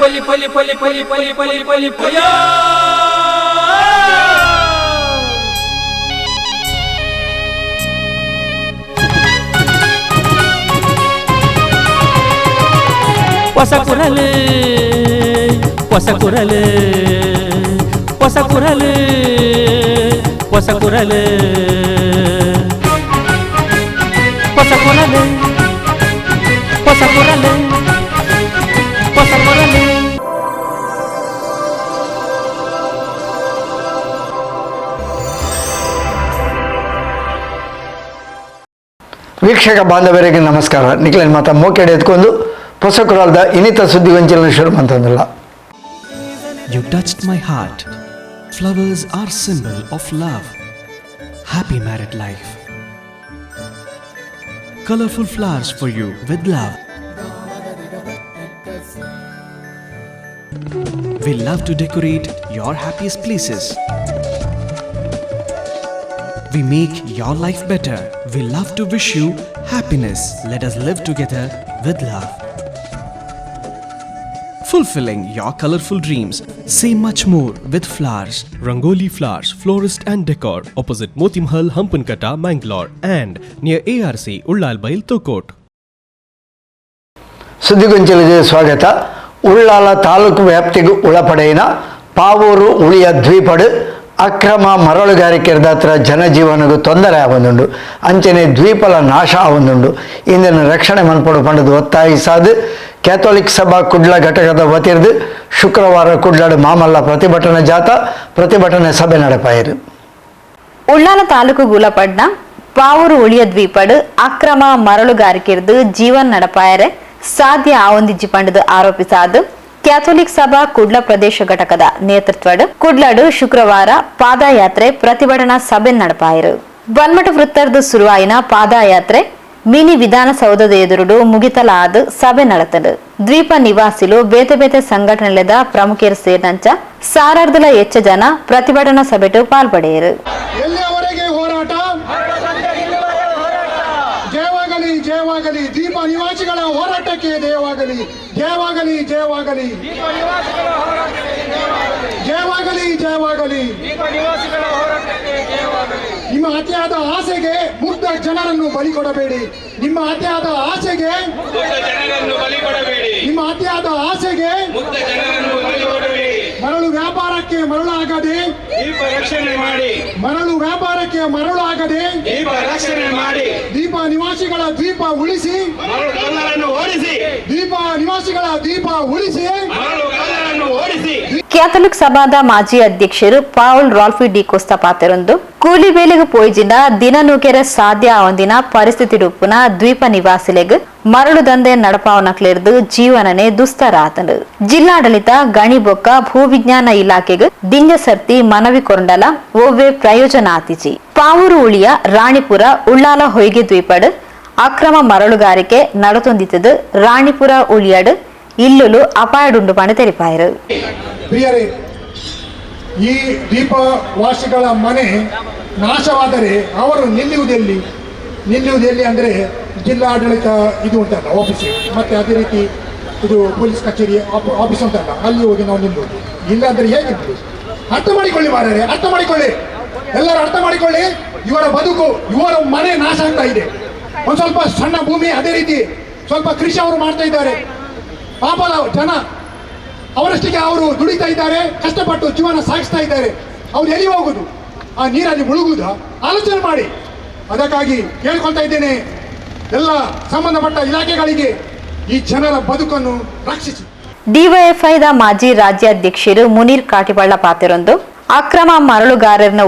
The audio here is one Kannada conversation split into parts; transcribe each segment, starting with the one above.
ಪಲಿ ಪಲಿ ಪಲಿ ಪಲಿ ಪಲಿ ಪಲಿ ಪಲಿ ಪಯ ಹೊಸ ಕುರಲು ಹೊಸ ಕುರಲು ಹೊಸ ಕುರಲು ಹೊಸ ಕುರಲು ಹೊಸ ಕುರಲು ಹೊಸ ಕುರಲು ಹೊಸ ಕುರಲು. ವೀಕ್ಷಕ ಬಾಂಧವರಿಗೆ ನಮಸ್ಕಾರ. ನಿಖಿಲನ್ ಮಾತಾ ಮೋಕೆಡೆ ಎತ್ಕೊಂಡು ಹೊಸ ಕುರಾಲ್ದ ಇನ್ನಿತ ಸುದ್ದಿಗೊಂಚಲನ್ನು ಶುರು ಅಂತಂದಿಲ್ಲ. You touched my heart. Flowers are symbol of love. Happy married life. Colorful flowers for you with love. We love to decorate your happiest places. We make your life better. We love to wish you happiness. Let us live together with love. Fulfilling your colorful dreams. Say much more with flowers. Rangoli Flowers, Florist and Decor, opposite Moti Mahal, Hampankata, Mangalore, and near ARC, Ullalbail, Tokot. ಸುದ್ದಿಗೊಂಚಲಿಗೆ ಸ್ವಾಗತ. ಉಳ್ಳಾಲ ತಾಲೂಕು ವ್ಯಾಪ್ತಿಗೆ ಒಳಪಡೆಯಿನ ಪಾವೂರು ಉಳಿಯ ದ್ವೀಪಡು ಅಕ್ರಮ ಮರಳುಗಾರಿಕೆ ಹತ್ರ ಜನಜೀವನಗೂ ತೊಂದರೆ ಆವೊಂದುಂಡು. ಅಂಚನೆ ದ್ವೀಪಲ ನಾಶ ಆವೊಂದುಂಡು. ಇಂದಿನ ರಕ್ಷಣೆ ಮನ್ಪಡು ಪಂಡದು ಒತ್ತಾಯಿಸಾದು ಕ್ಯಾಥೋಲಿಕ್ ಸಭಾ ಕುಡ್ಲ ಘಟಕದ ವತಿರ್ದು ಶುಕ್ರವಾರ ಕುಡ್ಲಾಡು ಮಾಮಲ್ಲ ಪ್ರತಿಭಟನೆ ಸಭೆ ನಡೆಪಾಯಿರು. ಉಳ್ಳಾಲ ತಾಲೂಕು ಗುಲಪಡ್ನ ಪಾವೂರು ಉಳಿಯ ದ್ವೀಪಡು ಅಕ್ರಮ ಮರಳುಗಾರಿಕೆರ್ದು ಜೀವನ್ ನಡಪಾಯರೆ ಸಾಧ್ಯ ಆವೊಂದಿಜ್ಜಿ ಪಂಡದು ಆರೋಪಿಸಾದು ಕ್ಯಾಥೋಲಿಕ್ ಸಭಾ ಕುಡ್ಲ ಪ್ರದೇಶ ಘಟಕದ ನೇತೃತ್ವಡು ಕುಡ್ಲಾಡು ಶುಕ್ರವಾರ ಪಾದಯಾತ್ರೆ ಪ್ರತಿಭಟನಾ ಸಭೆ ನಡಪಾಯಿರು. ಬನ್ಮಠ ವೃತ್ತರ್ದು ಶುರುವಾಯಿನ ಪಾದಯಾತ್ರೆ ಮಿನಿ ವಿಧಾನಸೌಧದ ಎದುರುಡು ಮುಗಿತಲಾದ ಸಭೆ ನಡೆತಡು. ದ್ವೀಪ ನಿವಾಸಿಲು ಬೇತೆ ಬೇತೆ ಸಂಘಟನೆದ ಪ್ರಮುಖರು ಸೇರಿದಂಚ ಸಾರಾರ್ಧಲ ಹೆಚ್ಚು ಜನ ಪ್ರತಿಭಟನಾ ಸಭೆಟು ಪಾಲ್ಪಡೆಯರು. ಎಲ್ಲಿಯವರೆಗೆ ಹೋರಾಟ? ಜಯವಾಗಲಿ ಜಯವಾಗಲಿ ದ್ವೀಪ ನಿವಾಸಿಗಳ ಹೋರಾಟಕ್ಕೆ ಜಯವಾಗಲಿ ಜಯವಾಗಲಿ ಜಯವಾಗಲಿ ಜಯವಾಗಲಿ ಜಯವಾಗಲಿ. ನಿಮ್ಮ ಅತಿಯಾದ ಆಸೆಗೆ ಮುಗ್ಧ ಜನರನ್ನು ಬಲಿ ಕೊಡಬೇಡಿ. ನಿಮ್ಮ ಅತಿಯಾದ ಆಸೆಗೆ ನಿಮ್ಮ ಅತಿಯಾದ ಆಸೆಗೆ ಮರಳು ವ್ಯಾಪಾರಕ್ಕೆ ಮರಳಾಗದೆ ಮರಳು ವ್ಯಾಪಾರಕ್ಕೆ ಮರಳಾಗದೆ ದ್ವೀಪ ನಿವಾಸಿಗಳ ದ್ವೀಪ ಉಳಿಸಿ ದ್ವೀಪ ನಿವಾಸಿಗಳ ದ್ವೀಪ ಉಳಿಸಿ. ಕ್ಯಾಥೋಲಿಕ್ ಸಭಾದ ಮಾಜಿ ಅಧ್ಯಕ್ಷರು ಪೌಲ್ ರಾಲ್ಫಿ ಡಿ ಕೋಸ್ತಾ ಪಾತೆರೊಂದು ಕೂಲಿ ಬೇಲೆಗೆ ಪೋಯ್ಜಿಂದ ದಿನನೂಕೆರೆ ಸಾಧ್ಯ ಆವಂದಿನ ಪರಿಸ್ಥಿತಿ ರೂಪುನ ದ್ವೀಪ ನಿವಾಸಿಲೆಗ್ ಮರಳು ದಂಧೆ ನಡಪಾವನಕ್ಲೆರ್ದು ಜೀವನನೇ ದುಸ್ತರ ಆತನು. ಜಿಲ್ಲಾಡಳಿತ ಗಣಿ ಬೊಕ್ಕ ಭೂವಿಜ್ಞಾನ ಇಲಾಖೆಗೆ ದಿಂಜ ಸರ್ತಿ ಮನವಿ ಕೊರಂಡಲ ಓವೆ ಪ್ರಯೋಜನ ಆತಿಜಿ. ಪಾವೂರು ಉಳಿಯ ರಾಣಿಪುರ ಉಳ್ಳಾಲ ಹೊಯ್ಗೆ ದ್ವೀಪಡ್ ಅಕ್ರಮ ಮರಳುಗಾರಿಕೆ ನಡತೊಂದಿತದು ರಾಣಿಪುರ ಉಳಿಯಡ್ ಇಲ್ಲುಲು ಅಪಾಯಡುಂಡು ಪಣ ತೆರಿಪಾಯರು. ಪ್ರಿಯರೇ, ಈ ದ್ವೀಪವಾಸಿಗಳ ಮನೆ ನಾಶವಾದರೆ ಅವರು ನಿಲ್ಲುವುದೆಲ್ಲಿ ಅಂದರೆ ಜಿಲ್ಲಾಡಳಿತ ಇದು ಉಂಟಲ್ಲ ಆಫೀಸ್, ಮತ್ತೆ ಅದೇ ರೀತಿ ಇದು ಪೊಲೀಸ್ ಕಚೇರಿ ಆಫೀಸ್ ಉಂಟಲ್ಲ, ಅಲ್ಲಿ ಹೋಗಿ ನಾವು ನಿಲ್ಲುವುದು. ಇಲ್ಲಾಂದ್ರೆ ಹೇಗೆ? ಅರ್ಥ ಮಾಡಿಕೊಳ್ಳಿ ಮಾರ್ರೆ, ಅರ್ಥ ಮಾಡಿಕೊಳ್ಳಿ, ಎಲ್ಲರೂ ಅರ್ಥ ಮಾಡಿಕೊಳ್ಳಿ. ಇವರ ಬದುಕು, ಇವರ ಮನೆ ನಾಶ ಆಗ್ತಾ ಇದೆ. ಒಂದು ಸ್ವಲ್ಪ ಸಣ್ಣ ಭೂಮಿ, ಅದೇ ರೀತಿ ಸ್ವಲ್ಪ ಕೃಷಿ ಅವರು ಮಾಡ್ತಾ ಇದ್ದಾರೆ. ಪಾಪದ ಜನ ಅವರಷ್ಟಿಗೆ ಅವರು ದುಡಿತಾ ಇದ್ದಾರೆ, ಕಷ್ಟಪಟ್ಟು ಜೀವನ ಸಾಗಿಸ್ತಾ ಇದ್ದಾರೆ. ಅವ್ರು ಎಲ್ಲಿ ಹೋಗುದು? ಆ ನೀರಲ್ಲಿ ಮುಳುಗುವುದ? ಆಲೋಚನೆ ಮಾಡಿ. ಅದಕ್ಕಾಗಿ ಕೇಳ್ಕೊಳ್ತಾ ಇದ್ದೇನೆ ಎಲ್ಲ ಸಂಬಂಧಪಟ್ಟ ಇಲಾಖೆಗಳಿಗೆ ಈ ಜನರ ಬದುಕನ್ನು ರಕ್ಷಿಸಿ. ಡಿವೈಎಫ್ಐದ ಮಾಜಿ ರಾಜ್ಯಾಧ್ಯಕ್ಷರು ಮುನೀರ್ ಕಾಟಿಬಳ್ಳ ಪಾತೆರೊಂದು ಅಕ್ರಮ ಮರಳುಗಾರರನ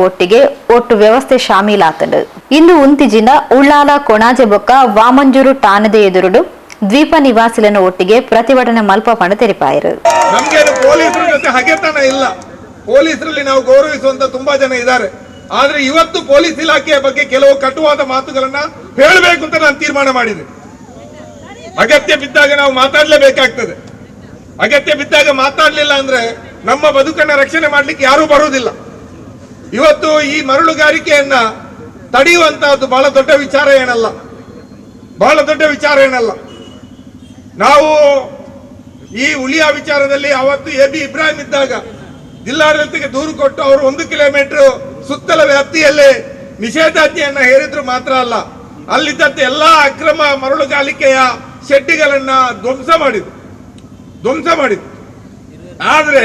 ಒಟ್ಟು ವ್ಯವಸ್ಥೆ ಶಾಮೀಲಾತಂಡು. ಇಂದು ಉಂತಿಜಿನ ಉಳ್ಳಾಲ ಕೊಣಾಜೆ ಬೊಕ್ಕ ವಾಮಂಜೂರು ಠಾಣದ ಎದುರುಡು ದ್ವೀಪ ನಿವಾಸಿలను ಒಟ್ಟಿಗೆ ಪ್ರತಿಭಟನೆ ಮಲ್ಪ ಪಣ ತೆರಿಪಾಯರು. ನಮ್ಗೇನು ಪೊಲೀಸರ ಜೊತೆ ಹಗೆತನ ಇಲ್ಲ. ಪೊಲೀಸರಲ್ಲಿ ನಾವು ಗೌರವಿಸುವಂತ ತುಂಬಾ ಜನ ಇದ್ದಾರೆ. ಆದ್ರೆ ಇವತ್ತು ಪೊಲೀಸ್ ಇಲಾಖೆಯ ಬಗ್ಗೆ ಕೆಲವು ಕಟುವಾದ ಮಾತುಗಳನ್ನ ಹೇಳಬೇಕು ಅಂತ ನಾನು ತೀರ್ಮಾನ ಮಾಡಿದೆ. ಅಗತ್ಯ ಬಿದ್ದಾಗ ನಾವು ಮಾತಾಡ್ಲೇಬೇಕಾಗ್ತದೆ. ಅಗತ್ಯ ಬಿದ್ದಾಗ ಮಾತಾಡ್ಲಿಲ್ಲ ಅಂದ್ರೆ ನಮ್ಮ ಬದುಕನ್ನ ರಕ್ಷಣೆ ಮಾಡ್ಲಿಕ್ಕೆ ಯಾರೂ ಬರುವುದಿಲ್ಲ. ಇವತ್ತು ಈ ಮರಳುಗಾರಿಕೆಯನ್ನ ತಡೆಯುವಂತಹದ್ದು ಬಹಳ ದೊಡ್ಡ ವಿಚಾರ ಏನಲ್ಲ. ನಾವು ಈ ಹುಲಿಯ ವಿಚಾರದಲ್ಲಿ ಅವತ್ತು AB ಇಬ್ರಾಹಿಂ ಇದ್ದಾಗ ಜಿಲ್ಲಾಡಳಿತಕ್ಕೆ ದೂರು ಕೊಟ್ಟು ಅವರು 1 ಕಿಲೋಮೀಟರ್ ಸುತ್ತಲ ವ್ಯಾಪ್ತಿಯಲ್ಲಿ ನಿಷೇಧಾಜ್ಞೆಯನ್ನ ಹೇರಿದ್ರು ಮಾತ್ರ ಅಲ್ಲ, ಅಲ್ಲಿದ್ದಂತೆ ಎಲ್ಲಾ ಅಕ್ರಮ ಮರಳುಗಾರಿಕೆಯ ಶೆಡ್ಡಿಗಳನ್ನ ಧ್ವಂಸ ಮಾಡಿದ್ರು. ಆದ್ರೆ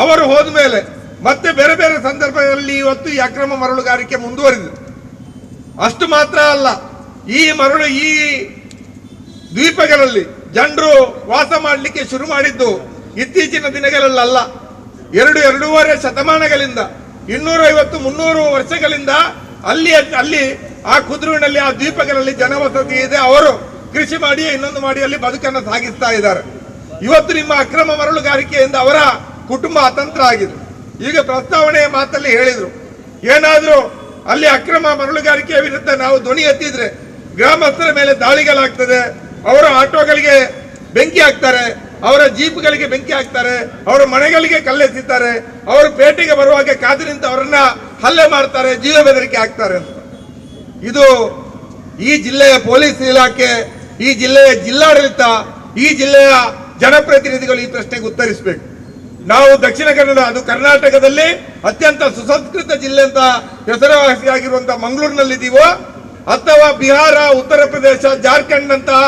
ಅವರು ಹೋದ ಮೇಲೆ ಮತ್ತೆ ಬೇರೆ ಬೇರೆ ಸಂದರ್ಭಗಳಲ್ಲಿ ಇವತ್ತು ಈ ಅಕ್ರಮ ಮರಳುಗಾರಿಕೆ ಮುಂದುವರಿದೆ. ಅಷ್ಟು ಮಾತ್ರ ಅಲ್ಲ, ಈ ದ್ವೀಪಗಳಲ್ಲಿ ಜನರು ವಾಸ ಮಾಡಲಿಕ್ಕೆ ಶುರು ಮಾಡಿದ್ದು ಇತ್ತೀಚಿನ ದಿನಗಳಲ್ಲ, 2-2.5 ಶತಮಾನಗಳಿಂದ 250-300 ವರ್ಷಗಳಿಂದ ಅಲ್ಲಿ ಆ ಕುದ್ರುವಿನಲ್ಲಿ ಆ ದ್ವೀಪಗಳಲ್ಲಿ ಜನವಸತಿ ಇದೆ. ಅವರು ಕೃಷಿ ಮಾಡಿ ಇನ್ನೊಂದು ಮಾಡಿ ಅಲ್ಲಿ ಬದುಕನ್ನು ಸಾಗಿಸ್ತಾ ಇದ್ದಾರೆ. ಇವತ್ತು ನಿಮ್ಮ ಅಕ್ರಮ ಮರಳುಗಾರಿಕೆಯಿಂದ ಅವರ ಕುಟುಂಬ ಅತಂತ್ರ ಆಗಿದೆ. ಈಗ ಪ್ರಸ್ತಾವನೆಯ ಮಾತಲ್ಲಿ ಹೇಳಿದ್ರು, ಏನಾದ್ರೂ ಅಲ್ಲಿ ಅಕ್ರಮ ಮರಳುಗಾರಿಕೆಯ ವಿರುದ್ಧ ನಾವು ಧ್ವನಿ ಎತ್ತಿದ್ರೆ ಗ್ರಾಮಸ್ಥರ ಮೇಲೆ ದಾಳಿಗಳಾಗ್ತದೆ, ಅವರ ಆಟೋಗಳಿಗೆ ಬೆಂಕಿ ಹಾಕ್ತಾರೆ, ಅವರ ಜೀಪ್ಗಳಿಗೆ ಬೆಂಕಿ ಹಾಕ್ತಾರೆ, ಅವರ ಮನೆಗಳಿಗೆ ಕಲ್ಲೆಸಿದ್ದಾರೆ, ಅವರು ಪೇಟೆಗೆ ಬರುವಾಗ ಕಾದು ನಿಂತು ಅವರನ್ನ ಹಲ್ಲೆ ಮಾಡ್ತಾರೆ, ಜೀವ ಬೆದರಿಕೆ ಹಾಕ್ತಾರೆ ಅಂತ. ಇದು ಈ ಜಿಲ್ಲೆಯ ಪೊಲೀಸ್ ಇಲಾಖೆ, ಈ ಜಿಲ್ಲೆಯ ಜಿಲ್ಲಾಡಳಿತ, ಈ ಜಿಲ್ಲೆಯ ಜನಪ್ರತಿನಿಧಿಗಳು ಈ ಪ್ರಶ್ನೆಗೆ ಉತ್ತರಿಸಬೇಕು. ನಾವು ದಕ್ಷಿಣ ಕನ್ನಡ, ಅದು ಕರ್ನಾಟಕದಲ್ಲಿ ಅತ್ಯಂತ ಸುಸಂಸ್ಕೃತ ಜಿಲ್ಲೆ ಅಂತ ಹೆಸರುವಾಸಿಯಾಗಿರುವಂತಹ ಮಂಗಳೂರಿನಲ್ಲಿದ್ದೀವೋ ಅಥವಾ ಬಿಹಾರ, ಉತ್ತರ ಪ್ರದೇಶ, ಜಾರ್ಖಂಡ್ ಅಂತಹ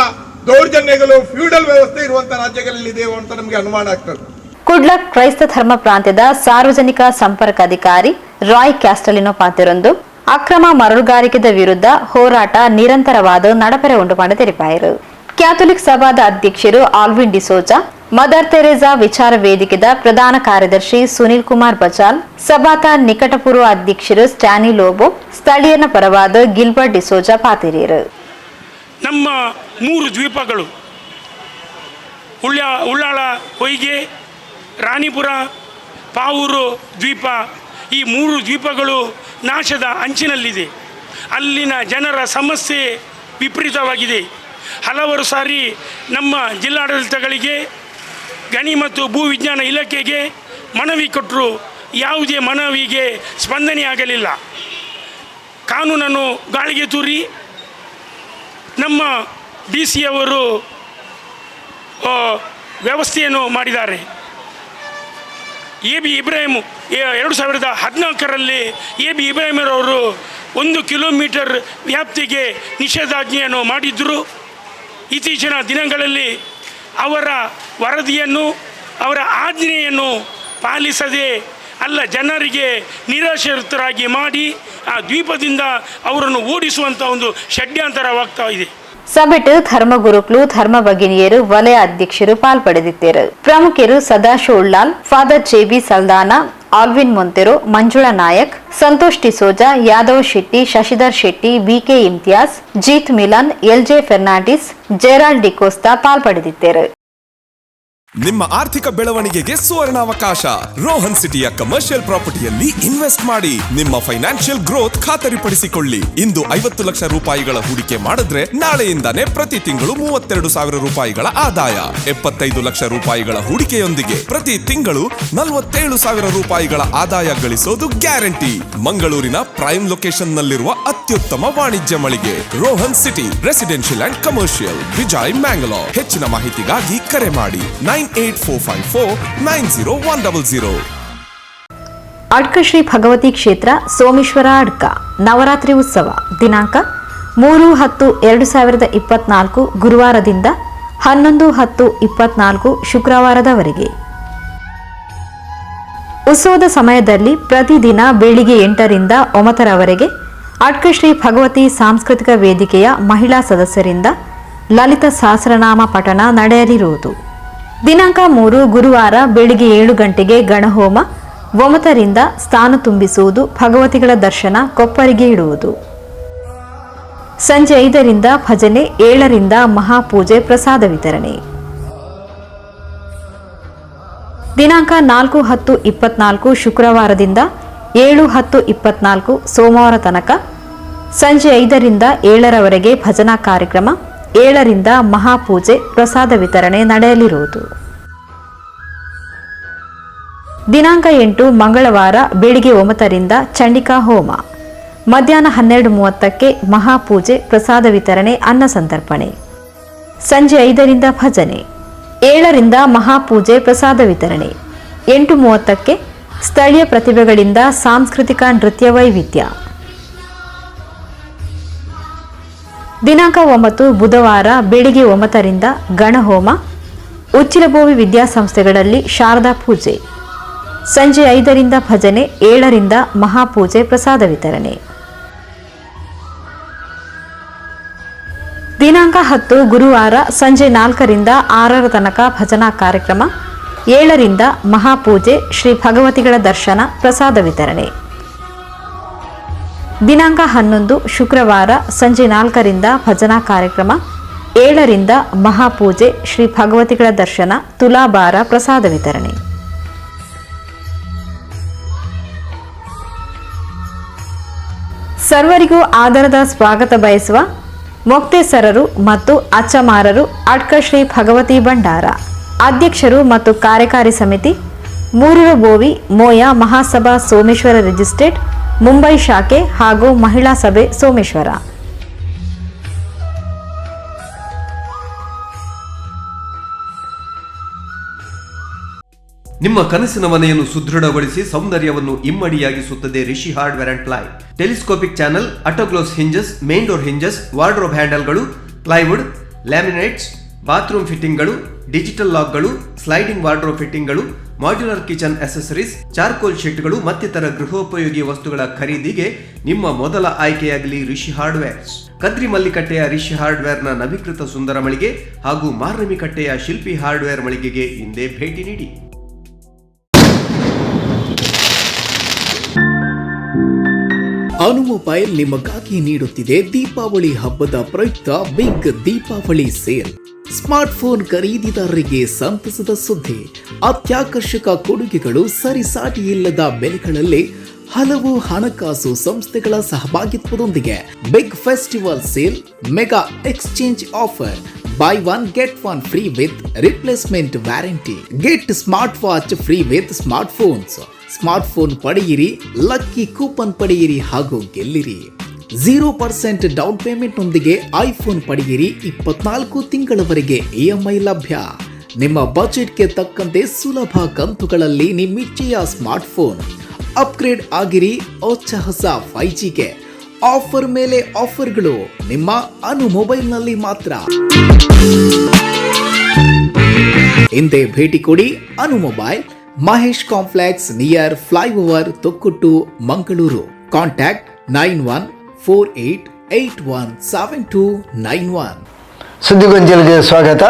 ದೌರ್ಜನ್ಯಗಳು ಫ್ಯೂಡಲ್ ವ್ಯವಸ್ಥೆ ಇರುವಂತಹ ರಾಜ್ಯಗಳಲ್ಲಿದೆಯೋ ಅಂತ ನಮಗೆ ಅನುಮಾನ ಆಗ್ತದೆ. ಕುಡ್ಲಕ್ ಕ್ರೈಸ್ತ ಧರ್ಮ ಪ್ರಾಂತ್ಯದ ಸಾರ್ವಜನಿಕ ಸಂಪರ್ಕ ಅಧಿಕಾರಿ ರಾಯ್ ಕ್ಯಾಸ್ಟಲಿನೋ ಪಾತಿರೊಂದು ಅಕ್ರಮ ಮರಳುಗಾರಿಕೆ ವಿರುದ್ಧ ಹೋರಾಟ ನಿರಂತರವಾದ ನಡಪೆರೆ ಉಂಟು ಮಾಡಿ ತೆರಿಪಾಯಿರು. ಕ್ಯಾಥೋಲಿಕ್ ಸಭಾದ ಅಧ್ಯಕ್ಷರು ಆಲ್ವಿನ್ ಡಿಸೋಜಾ, ಮದರ್ ತೆರೇಸಾ ವಿಚಾರ ವೇದಿಕೆದ ಪ್ರಧಾನ ಕಾರ್ಯದರ್ಶಿ ಸುನಿಲ್ ಕುಮಾರ್ ಬಚಾಲ್, ಸಭಾದ ನಿಕಟಪೂರ್ವ ಅಧ್ಯಕ್ಷರು ಸ್ಟ್ಯಾನಿ ಲೋಬೋ, ಸ್ಥಳೀಯನ ಪರವಾದ ಗಿಲ್ಬರ್ಟ್ ಡಿಸೋಜಾ ಪಾತಿರಿಯರು. ನಮ್ಮ 3 ದ್ವೀಪಗಳು ಉಳ್ಳಾಳ, ಹೊಯ್ಗೆ, ರಾಣಿಪುರ, ಪಾವೂರು ದ್ವೀಪ, ಈ 3 ದ್ವೀಪಗಳು ನಾಶದ ಅಂಚಿನಲ್ಲಿದೆ. ಅಲ್ಲಿನ ಜನರ ಸಮಸ್ಯೆ ವಿಪರೀತವಾಗಿದೆ. ಹಲವಾರು ಸಾರಿ ನಮ್ಮ ಜಿಲ್ಲಾಡಳಿತಗಳಿಗೆ, ಗಣಿ ಮತ್ತು ಭೂ ವಿಜ್ಞಾನ ಇಲಾಖೆಗೆ ಮನವಿ ಕೊಟ್ಟರು. ಯಾವುದೇ ಮನವಿಗೆ ಸ್ಪಂದನೆ ಆಗಲಿಲ್ಲ. ಕಾನೂನನ್ನು ಗಾಳಿಗೆ ತೂರಿ ನಮ್ಮ DC ಅವರು ವ್ಯವಸ್ಥೆಯನ್ನು ಮಾಡಿದ್ದಾರೆ. AB ಇಬ್ರಾಹಿಂ 2014ರಲ್ಲಿ AB ಇಬ್ರಾಹಿಮರವರು 1 ಕಿಲೋಮೀಟರ್ ವ್ಯಾಪ್ತಿಗೆ ನಿಷೇಧಾಜ್ಞೆಯನ್ನು ಮಾಡಿದ್ದರು. ಇತ್ತೀಚಿನ ದಿನಗಳಲ್ಲಿ ಅವರ ವರದಿಯನ್ನು, ಅವರ ಆಜ್ಞೆಯನ್ನು ಪಾಲಿಸದೆ ಜನರಿಗೆ ನಿರಾಶ್ರಿತರಾಗಿ ಮಾಡಿ ಆ ದ್ವೀಪದಿಂದ ಅವರನ್ನು ಓಡಿಸುವಂಥ ಒಂದು ಷಡ್ಯಂತರವಾಗ್ತಾ ಇದೆ. ಸಭೆಟ್ ಧರ್ಮಗುರುಕ್ಲು ಧರ್ಮ ಭಗಿನಿಯರು ವಲಯ ಅಧ್ಯಕ್ಷರು ಪಾಲ್ಪಡೆದಿದ್ದರು. ಪ್ರಮುಖರು Sadashiva Ullal, father JB Saldanha, Alvin Monteiro, Manjula Nayak, Santosh D'Souza, Yadav Shetty, Shashidhar Shetty, BK Imtiyaz, Jeet Milan, LJ Fernandes, Gerald D'Costa ಪಾಲ್ಪಡೆದಿದ್ದರು. ನಿಮ್ಮ ಆರ್ಥಿಕ ಬೆಳವಣಿಗೆಗೆ ಸುವರ್ಣಾವಕಾಶ. ರೋಹನ್ ಸಿಟಿಯ ಕಮರ್ಷಿಯಲ್ ಪ್ರಾಪರ್ಟಿಯಲ್ಲಿ ಇನ್ವೆಸ್ಟ್ ಮಾಡಿ ನಿಮ್ಮ ಫೈನಾನ್ಷಿಯಲ್ ಗ್ರೋತ್ ಖಾತರಿಪಡಿಸಿಕೊಳ್ಳಿ. ಇಂದು 50 ಲಕ್ಷ ರೂಪಾಯಿಗಳ ಹೂಡಿಕೆ ಮಾಡಿದ್ರೆ ನಾಳೆಯಿಂದಾನೇ ಪ್ರತಿ ತಿಂಗಳು 32,000 ರೂಪಾಯಿಗಳ ಆದಾಯ. 75 ಲಕ್ಷ ರೂಪಾಯಿಗಳ ಹೂಡಿಕೆಯೊಂದಿಗೆ ಪ್ರತಿ ತಿಂಗಳು 47,000 ರೂಪಾಯಿಗಳ ಆದಾಯ ಗಳಿಸೋದು ಗ್ಯಾರಂಟಿ. ಮಂಗಳೂರಿನ ಪ್ರೈಮ್ ಲೊಕೇಶನ್ ನಲ್ಲಿರುವ ಅತ್ಯುತ್ತಮ ವಾಣಿಜ್ಯ ಮಳಿಗೆ Rohan city residential and commercial, Vijay, Mangalore. ಹೆಚ್ಚಿನ ಮಾಹಿತಿಗಾಗಿ ಕರೆ ಮಾಡಿ 9454900100. ಅಡ್ಕ ಶ್ರೀ ಭಗವತಿ ಕ್ಷೇತ್ರ ಸೋಮೇಶ್ವರ ಅಡ್ಕ ನವರಾತ್ರಿ ಉತ್ಸವ ದಿನಾಂಕ 3-10-2024 ಗುರುವಾರದಿಂದ 11-10-24 ಶುಕ್ರವಾರದವರೆಗೆ. ಉತ್ಸವದ ಸಮಯದಲ್ಲಿ ಪ್ರತಿದಿನ ಬೆಳಿಗ್ಗೆ 8ರಿಂದ 9ರವರೆಗೆ ಅಡ್ಕ ಶ್ರೀ ಭಗವತಿ ಸಾಂಸ್ಕೃತಿಕ ವೇದಿಕೆಯ ಮಹಿಳಾ ಸದಸ್ಯರಿಂದ ಲಲಿತ ಸಹಸ್ರನಾಮ ಪಠಣ ನಡೆಯಲಿರುವುದು. ದಿನಾಂಕ 3 ಗುರುವಾರ ಬೆಳಿಗ್ಗೆ 7 ಗಂಟೆಗೆ ಗಣಹೋಮ, 9ರಿಂದ ಸ್ಥಾನ ತುಂಬಿಸುವುದು, ಭಗವತಿಗಳ ದರ್ಶನ, ಕೊಪ್ಪರಿಗೆ ಇಡುವುದು. ಸಂಜೆ 5ರಿಂದ ಭಜನೆ, 7ರಿಂದ ಮಹಾಪೂಜೆ, ಪ್ರಸಾದ ವಿತರಣೆ. ದಿನಾಂಕ 4-10-24 ಶುಕ್ರವಾರದಿಂದ 7-10-24 ಸೋಮವಾರ ತನಕ ಸಂಜೆ 5ರಿಂದ 7ರವರೆಗೆ ಭಜನಾ ಕಾರ್ಯಕ್ರಮ, 7ರಿಂದ ಮಹಾಪೂಜೆ, ಪ್ರಸಾದ ವಿತರಣೆ ನಡೆಯಲಿರುವುದು. ದಿನಾಂಕ 8 ಮಂಗಳವಾರ ಬೆಳಿಗ್ಗೆ 9ರಿಂದ ಚಂಡಿಕಾ ಹೋಮ, ಮಧ್ಯಾಹ್ನ 12:30ಕ್ಕೆ ಮಹಾಪೂಜೆ, ಪ್ರಸಾದ ವಿತರಣೆ, ಅನ್ನ ಸಂತರ್ಪಣೆ. ಸಂಜೆ 5ರಿಂದ ಭಜನೆ, 7ರಿಂದ ಮಹಾಪೂಜೆ ಪ್ರಸಾದ ವಿತರಣೆ. 8:30ಕ್ಕೆ ಸ್ಥಳೀಯ ಪ್ರತಿಭೆಗಳಿಂದ ಸಾಂಸ್ಕೃತಿಕ ನೃತ್ಯ ವೈವಿಧ್ಯ. ದಿನಾಂಕ 9 ಬುಧವಾರ ಬೆಳಿಗ್ಗೆ 9ರಿಂದ ಗಣಹೋಮ, ಉಚ್ಚಿಲಬೋವಿ ವಿದ್ಯಾಸಂಸ್ಥೆಗಳಲ್ಲಿ ಶಾರದಾ ಪೂಜೆ. ಸಂಜೆ 5ರಿಂದ ಭಜನೆ, 7ರಿಂದ ಮಹಾಪೂಜೆ ಪ್ರಸಾದ ವಿತರಣೆ. ದಿನಾಂಕ 10 ಗುರುವಾರ ಸಂಜೆ 4ರಿಂದ 6 ತನಕ ಭಜನಾ ಕಾರ್ಯಕ್ರಮ, 7ರಿಂದ ಮಹಾಪೂಜೆ, ಶ್ರೀ ಭಗವತಿಗಳ ದರ್ಶನ, ಪ್ರಸಾದ ವಿತರಣೆ. ದಿನಾಂಕ 11 ಶುಕ್ರವಾರ ಸಂಜೆ 4ರಿಂದ ಭಜನಾ ಕಾರ್ಯಕ್ರಮ, 7ರಿಂದ ಮಹಾಪೂಜೆ, ಶ್ರೀ ಭಗವತಿಗಳ ದರ್ಶನ, ತುಲಾಭಾರ, ಪ್ರಸಾದ ವಿತರಣೆ. ಸರ್ವರಿಗೂ ಆದರದ ಸ್ವಾಗತ ಬಯಸುವ ಮೊಕ್ತೇಸರರು ಮತ್ತು ಅಚ್ಚಮಾರರು ಅಡ್ಕ ಶ್ರೀ ಭಗವತಿ ಭಂಡಾರ ಅಧ್ಯಕ್ಷರು ಮತ್ತು ಕಾರ್ಯಕಾರಿ ಸಮಿತಿ, ಮೂರೂರು ಬೋವಿ ಮೋಯ ಮಹಾಸಭಾ ಸೋಮೇಶ್ವರ ರಿಜಿಸ್ಟ್ರೇಟ್, ಮುಂಬೈ ಶಾಖೆ ಹಾಗೂ ಮಹಿಳಾ ಸಭೆ ಸೋಮೇಶ್ವರ. ನಿಮ್ಮ ಕನಸಿನ ಮನೆಯನ್ನು ಸುದೃಢಗೊಳಿಸಿ ಸೌಂದರ್ಯವನ್ನು ಇಮ್ಮಡಿಯಾಗಿಸುತ್ತದೆ Rishi hardware and ply. Telescopic channel, auto close hinges, main door hinges, wardrobe ಹ್ಯಾಂಡಲ್ಗಳು, ಪ್ಲೈವುಡ್, ಲ್ಯಾಮಿನೇಟ್ಸ್, ಬಾತ್ರೂಮ್ ಫಿಟ್ಟಿಂಗ್ಗಳು, ಡಿಜಿಟಲ್ ಲಾಕ್ಗಳು, ಸ್ಲೈಡಿಂಗ್ ವಾರ್ಡ್ರೋಬ್ ಫಿಟ್ಟಿಂಗ್ಗಳು, ಮಾಡ್ಯುಲರ್ ಕಿಚನ್ ಅಸೆಸರೀಸ್, ಚಾರ್ಕೋಲ್ ಶೀಟ್ಗಳು ಮತ್ತಿತರ ಗೃಹೋಪಯೋಗಿ ವಸ್ತುಗಳ ಖರೀದಿಗೆ ನಿಮ್ಮ ಮೊದಲ ಆಯ್ಕೆಯಾಗಲಿ ರಿಷಿ ಹಾರ್ಡ್ವೇರ್ಸ್. ಕದ್ರಿ ಮಲ್ಲಿಕಟ್ಟೆಯ ರಿಷಿ ಹಾರ್ಡ್ವೇರ್ನ ನವೀಕೃತ ಸುಂದರ ಮಳಿಗೆ ಹಾಗೂ ಮಾರ್ನಮಿಕಟ್ಟೆಯ ಶಿಲ್ಪಿ ಹಾರ್ಡ್ವೇರ್ ಮಳಿಗೆಗೆ ಹಿಂದೆ ಭೇಟಿ ನೀಡಿ. ಅನುಮೊಬೈಲ್ ನಿಮಗಾಗಿ ನೀಡುತ್ತಿದೆ ದೀಪಾವಳಿ ಹಬ್ಬದ ಪ್ರಯುಕ್ತ ಬಿಗ್ ದೀಪಾವಳಿ ಸೇಲ್. ಸ್ಮಾರ್ಟ್ಫೋನ್ ಖರೀದಿದಾರರಿಗೆ ಸಂತಸದ ಸುದ್ದಿ. ಅತ್ಯಾಕರ್ಷಕ ಕೊಡುಗೆಗಳು, ಸರಿಸಾಟಿಯಿಲ್ಲದ ಬೆಲೆಗಳಲ್ಲಿ ಹಲವು ಹಣಕಾಸು ಸಂಸ್ಥೆಗಳ ಸಹಭಾಗಿತ್ವದೊಂದಿಗೆ big festival sale, mega exchange offer, buy one get one free with replacement warranty, get smart watch free with smartphones. Smartphone ಪಡೆಯಿರಿ, ಲಕ್ಕಿ ಕೂಪನ್ ಪಡೆಯಿರಿ ಹಾಗೂ ಗೆಲ್ಲಿರಿ. 0% ಡೌನ್ ಪೇಮೆಂಟ್ ನೊಂದಿಗೆ ಐಫೋನ್ ಪಡೆಯಿರಿ. 24 ತಿಂಗಳವರೆಗೆ EMI ಲಭ್ಯ. ನಿಮ್ಮ ಬಜೆಟ್ಗೆ ತಕ್ಕಂತೆ ಸುಲಭ ಕಂತುಗಳಲ್ಲಿ ನಿಮ್ಮಿಚ್ಛೆಯ ಸ್ಮಾರ್ಟ್ಫೋನ್ ಅಪ್ಗ್ರೇಡ್ ಆಗಿರಿ. ಹೊಸ 5Gಗೆ ಆಫರ್ ಮೇಲೆ ಆಫರ್ಗಳು ನಿಮ್ಮ ಅನು ಮೊಬೈಲ್ನಲ್ಲಿ ಮಾತ್ರ. ಹಿಂದೆ ಭೇಟಿ ಕೊಡಿ. Anu mobile, Mahesh complex, near flyover, Thokkottu, Mangaluru. Contact 9148817291. ಸುದ್ದಿಗೊಂಜಲಿಗೆ ಸ್ವಾಗತ.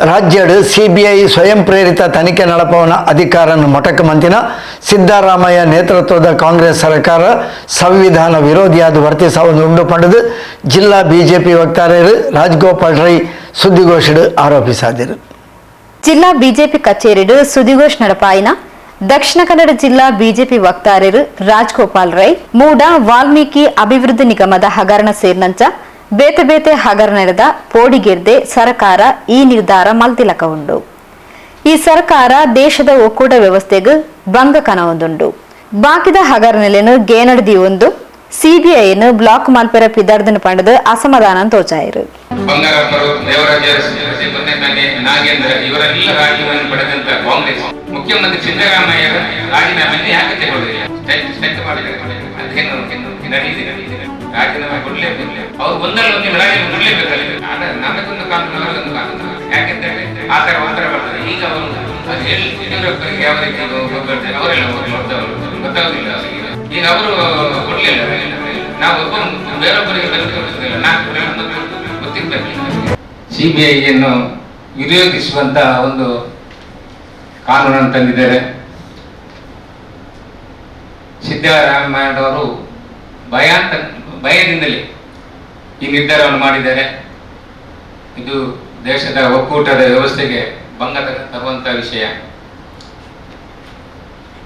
ರಾಜ್ಯಡ್ ಸಿಬಿಐ ಸ್ವಯಂ ಪ್ರೇರಿತ ತನಿಖೆ ನಡಪವನ ಅಧಿಕಾರನ್ನು ಮೊಟಕು ಮಂತಿನ ಸಿದ್ದರಾಮಯ್ಯ ನೇತೃತ್ವದ ಕಾಂಗ್ರೆಸ್ ಸರ್ಕಾರ ಸಂವಿಧಾನ ವಿರೋಧಿಯಾದ ವರ್ತಿಸವನ್ನು ಉಂಡು ಪಡೆದು ಜಿಲ್ಲಾ ಬಿಜೆಪಿ ವಕ್ತಾರರು ರಾಜ್ಗೋಪಾಲ್ ರೈ ಸುದ್ದಿಗೋಷ್ಠಿ ಆರೋಪಿಸಿದರು. ಜಿಲ್ಲಾ ಬಿಜೆಪಿ ಕಚೇರಿಡು ಸುದ್ದಿಗೋಷ್ಠಿ ನಡಪಾಯಿನ ದಕ್ಷಿಣ ಕನ್ನಡ ಜಿಲ್ಲಾ ಬಿಜೆಪಿ ವಕ್ತಾರರು ರಾಜ್ಗೋಪಾಲ್ ರೈ ಮೂಡ ವಾಲ್ಮೀಕಿ ಅಭಿವೃದ್ಧಿ ನಿಗಮದ ಹಗರಣ ಸೇರಿನಂಚ ಬೇತೆ ಬೇತೆ ಹಗರಣ ನಡೆದ ಪೋಡಿಗೆರ್ದೆ ಸರ್ಕಾರ ಈ ನಿರ್ಧಾರ ಮಲ್ತಿಲಕ ಉಂಡು. ಈ ಸರ್ಕಾರ ದೇಶದ ಒಕ್ಕೂಟ ವ್ಯವಸ್ಥೆಗೂ ಭಂಗ ಕನವೊಂದುಂಡು. ಬಾಕಿದ ಹಗರಣೆಲೆನು ಗೇನಡ್ದಿ ಒಂದು ಸಿಬಿಐಯನ್ನು ಬ್ಲಾಕ್ ಮಲ್ಪೆರ ಪಿದಾರ್ದನ್ನು ಪಂಡದು ಅಸಮಾಧಾನ ತೋಚಾಯಿರು. ಬಂಗಾರಪ್ಪರು, ದೇವರಾಜ ನಾಗೇಂದ್ರ ಇವರೆಲ್ಲ ರಾಜೀನಾಮೆ ಪಡೆದಂತ ಕಾಂಗ್ರೆಸ್ ಮುಖ್ಯಮಂತ್ರಿ ಸಿದ್ದರಾಮಯ್ಯ ರಾಜೀನಾಮೆಯನ್ನು ಯಾಕೆ ತಗೊಳ್ಳಿಲ್ಲ? ರಾಜೀನಾಮೆ ಕೊಡ್ಲೇಬೇಕು. ಅವ್ರು ಒಂದಲ್ಲ ಒಂದು ರಾಜೀನಾಮೆ ಕೊಡ್ಲೇಬೇಕಲ್ಲ. ನಮಗೊಂದು ಕಾನೂನು, ಅವರಿಗೊಂದು ಕಾನೂನು. ಯಾಕೆಂತೇಳಿ ಆ ತರ ಬರ್ತದೆ. ಈಗ ಅವರು ಯಡಿಯೂರಪ್ಪರಿಗೆ ಯಾವ ರೀತಿ ಅವರೆಲ್ಲ ಗೊತ್ತಾಗುದಿಲ್ಲ. ಈಗ ಅವರು ಕೊಡ್ಲಿಲ್ಲ. ನಾವು ಬೇರೊಬ್ಬರಿಗೆ ಗೊತ್ತಿಲ್ಲ. ಗೊತ್ತಿರ್ಬೇಕು. ಸಿಬಿಐಯನ್ನು ವಿರೋಧಿಸುವಂತ ಒಂದು ಕಾನೂನನ್ನು ತಂದಿದ್ದಾರೆ. ಸಿದ್ದರಾಮಯ್ಯನವರು ಭಯದಿಂದಲೇ ಈ ನಿರ್ಧಾರವನ್ನು ಮಾಡಿದ್ದಾರೆ. ಇದು ದೇಶದ ಒಕ್ಕೂಟದ ವ್ಯವಸ್ಥೆಗೆ ಭಂಗ ತರುವಂತ ವಿಷಯ.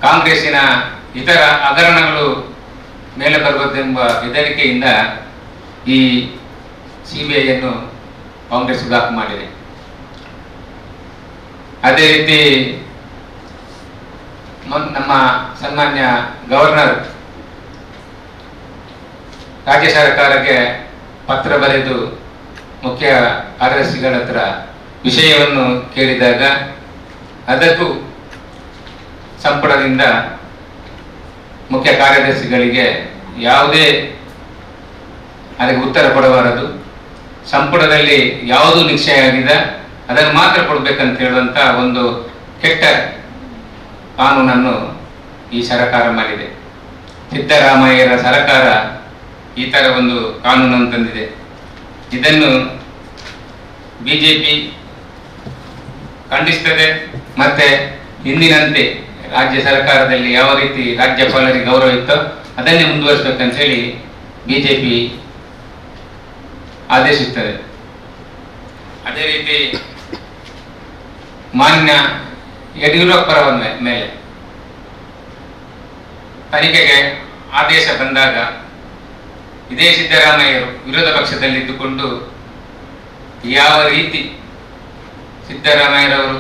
ಕಾಂಗ್ರೆಸ್ಸಿನ ಇತರ ಹಗರಣಗಳು ಮೇಲೆ ಬರಬಹುದೆಂಬ ಬೆದರಿಕೆಯಿಂದ ಈ ಸಿಬಿಐಯನ್ನು ಕಾಂಗ್ರೆಸ್ ಬ್ಲಾಕ್ ಮಾಡಿದೆ. ಅದೇ ರೀತಿ ನಮ್ಮ ಸನ್ಮಾನ್ಯ ಗವರ್ನರ್ ರಾಜ್ಯ ಸರ್ಕಾರಕ್ಕೆ ಪತ್ರ ಬರೆದು ಮುಖ್ಯ ಕಾರ್ಯದರ್ಶಿಗಳ ಹತ್ರ ವಿಷಯವನ್ನು ಕೇಳಿದಾಗ ಅದಕ್ಕೂ ಸಂಪುಟದಿಂದ ಮುಖ್ಯ ಕಾರ್ಯದರ್ಶಿಗಳಿಗೆ ಯಾವುದೇ ಅದಕ್ಕೆ ಉತ್ತರ ಕೊಡಬಾರದು, ಸಂಪುಟದಲ್ಲಿ ಯಾವುದು ನಿಶ್ಚಯ ಆಗಿದೆ ಅದನ್ನು ಮಾತ್ರ ಕೊಡಬೇಕಂತ ಹೇಳುವಂಥ ಒಂದು ಕೆಟ್ಟ ಕಾನೂನನ್ನು ಈ ಸರ್ಕಾರ ಮಾಡಿದೆ. ಸಿದ್ದರಾಮಯ್ಯರ ಸರ್ಕಾರ ಈ ಥರ ಒಂದು ಕಾನೂನನ್ನು ತಂದಿದೆ. ಇದನ್ನು ಬಿಜೆಪಿ ಖಂಡಿಸ್ತದೆ. ಮತ್ತೆ ಹಿಂದಿನಂತೆ ರಾಜ್ಯ ಸರ್ಕಾರದಲ್ಲಿ ಯಾವ ರೀತಿ ರಾಜ್ಯಪಾಲರಿಗೆ ಗೌರವ ಇತ್ತೋ ಅದನ್ನೇ ಮುಂದುವರಿಸಬೇಕಂತ ಹೇಳಿ ಬಿಜೆಪಿ ಆದೇಶಿಸುತ್ತದೆ. ಅದೇ ರೀತಿ ಮಾನ್ಯ ಯಡಿಯೂರಪ್ಪರ ಮೇಲೆ ತನಿಖೆಗೆ ಆದೇಶ ಬಂದಾಗ ಇದೇ ಸಿದ್ದರಾಮಯ್ಯರು ವಿರೋಧ ಪಕ್ಷದಲ್ಲಿದ್ದುಕೊಂಡು ಯಾವ ರೀತಿ ಸಿದ್ದರಾಮಯ್ಯರವರು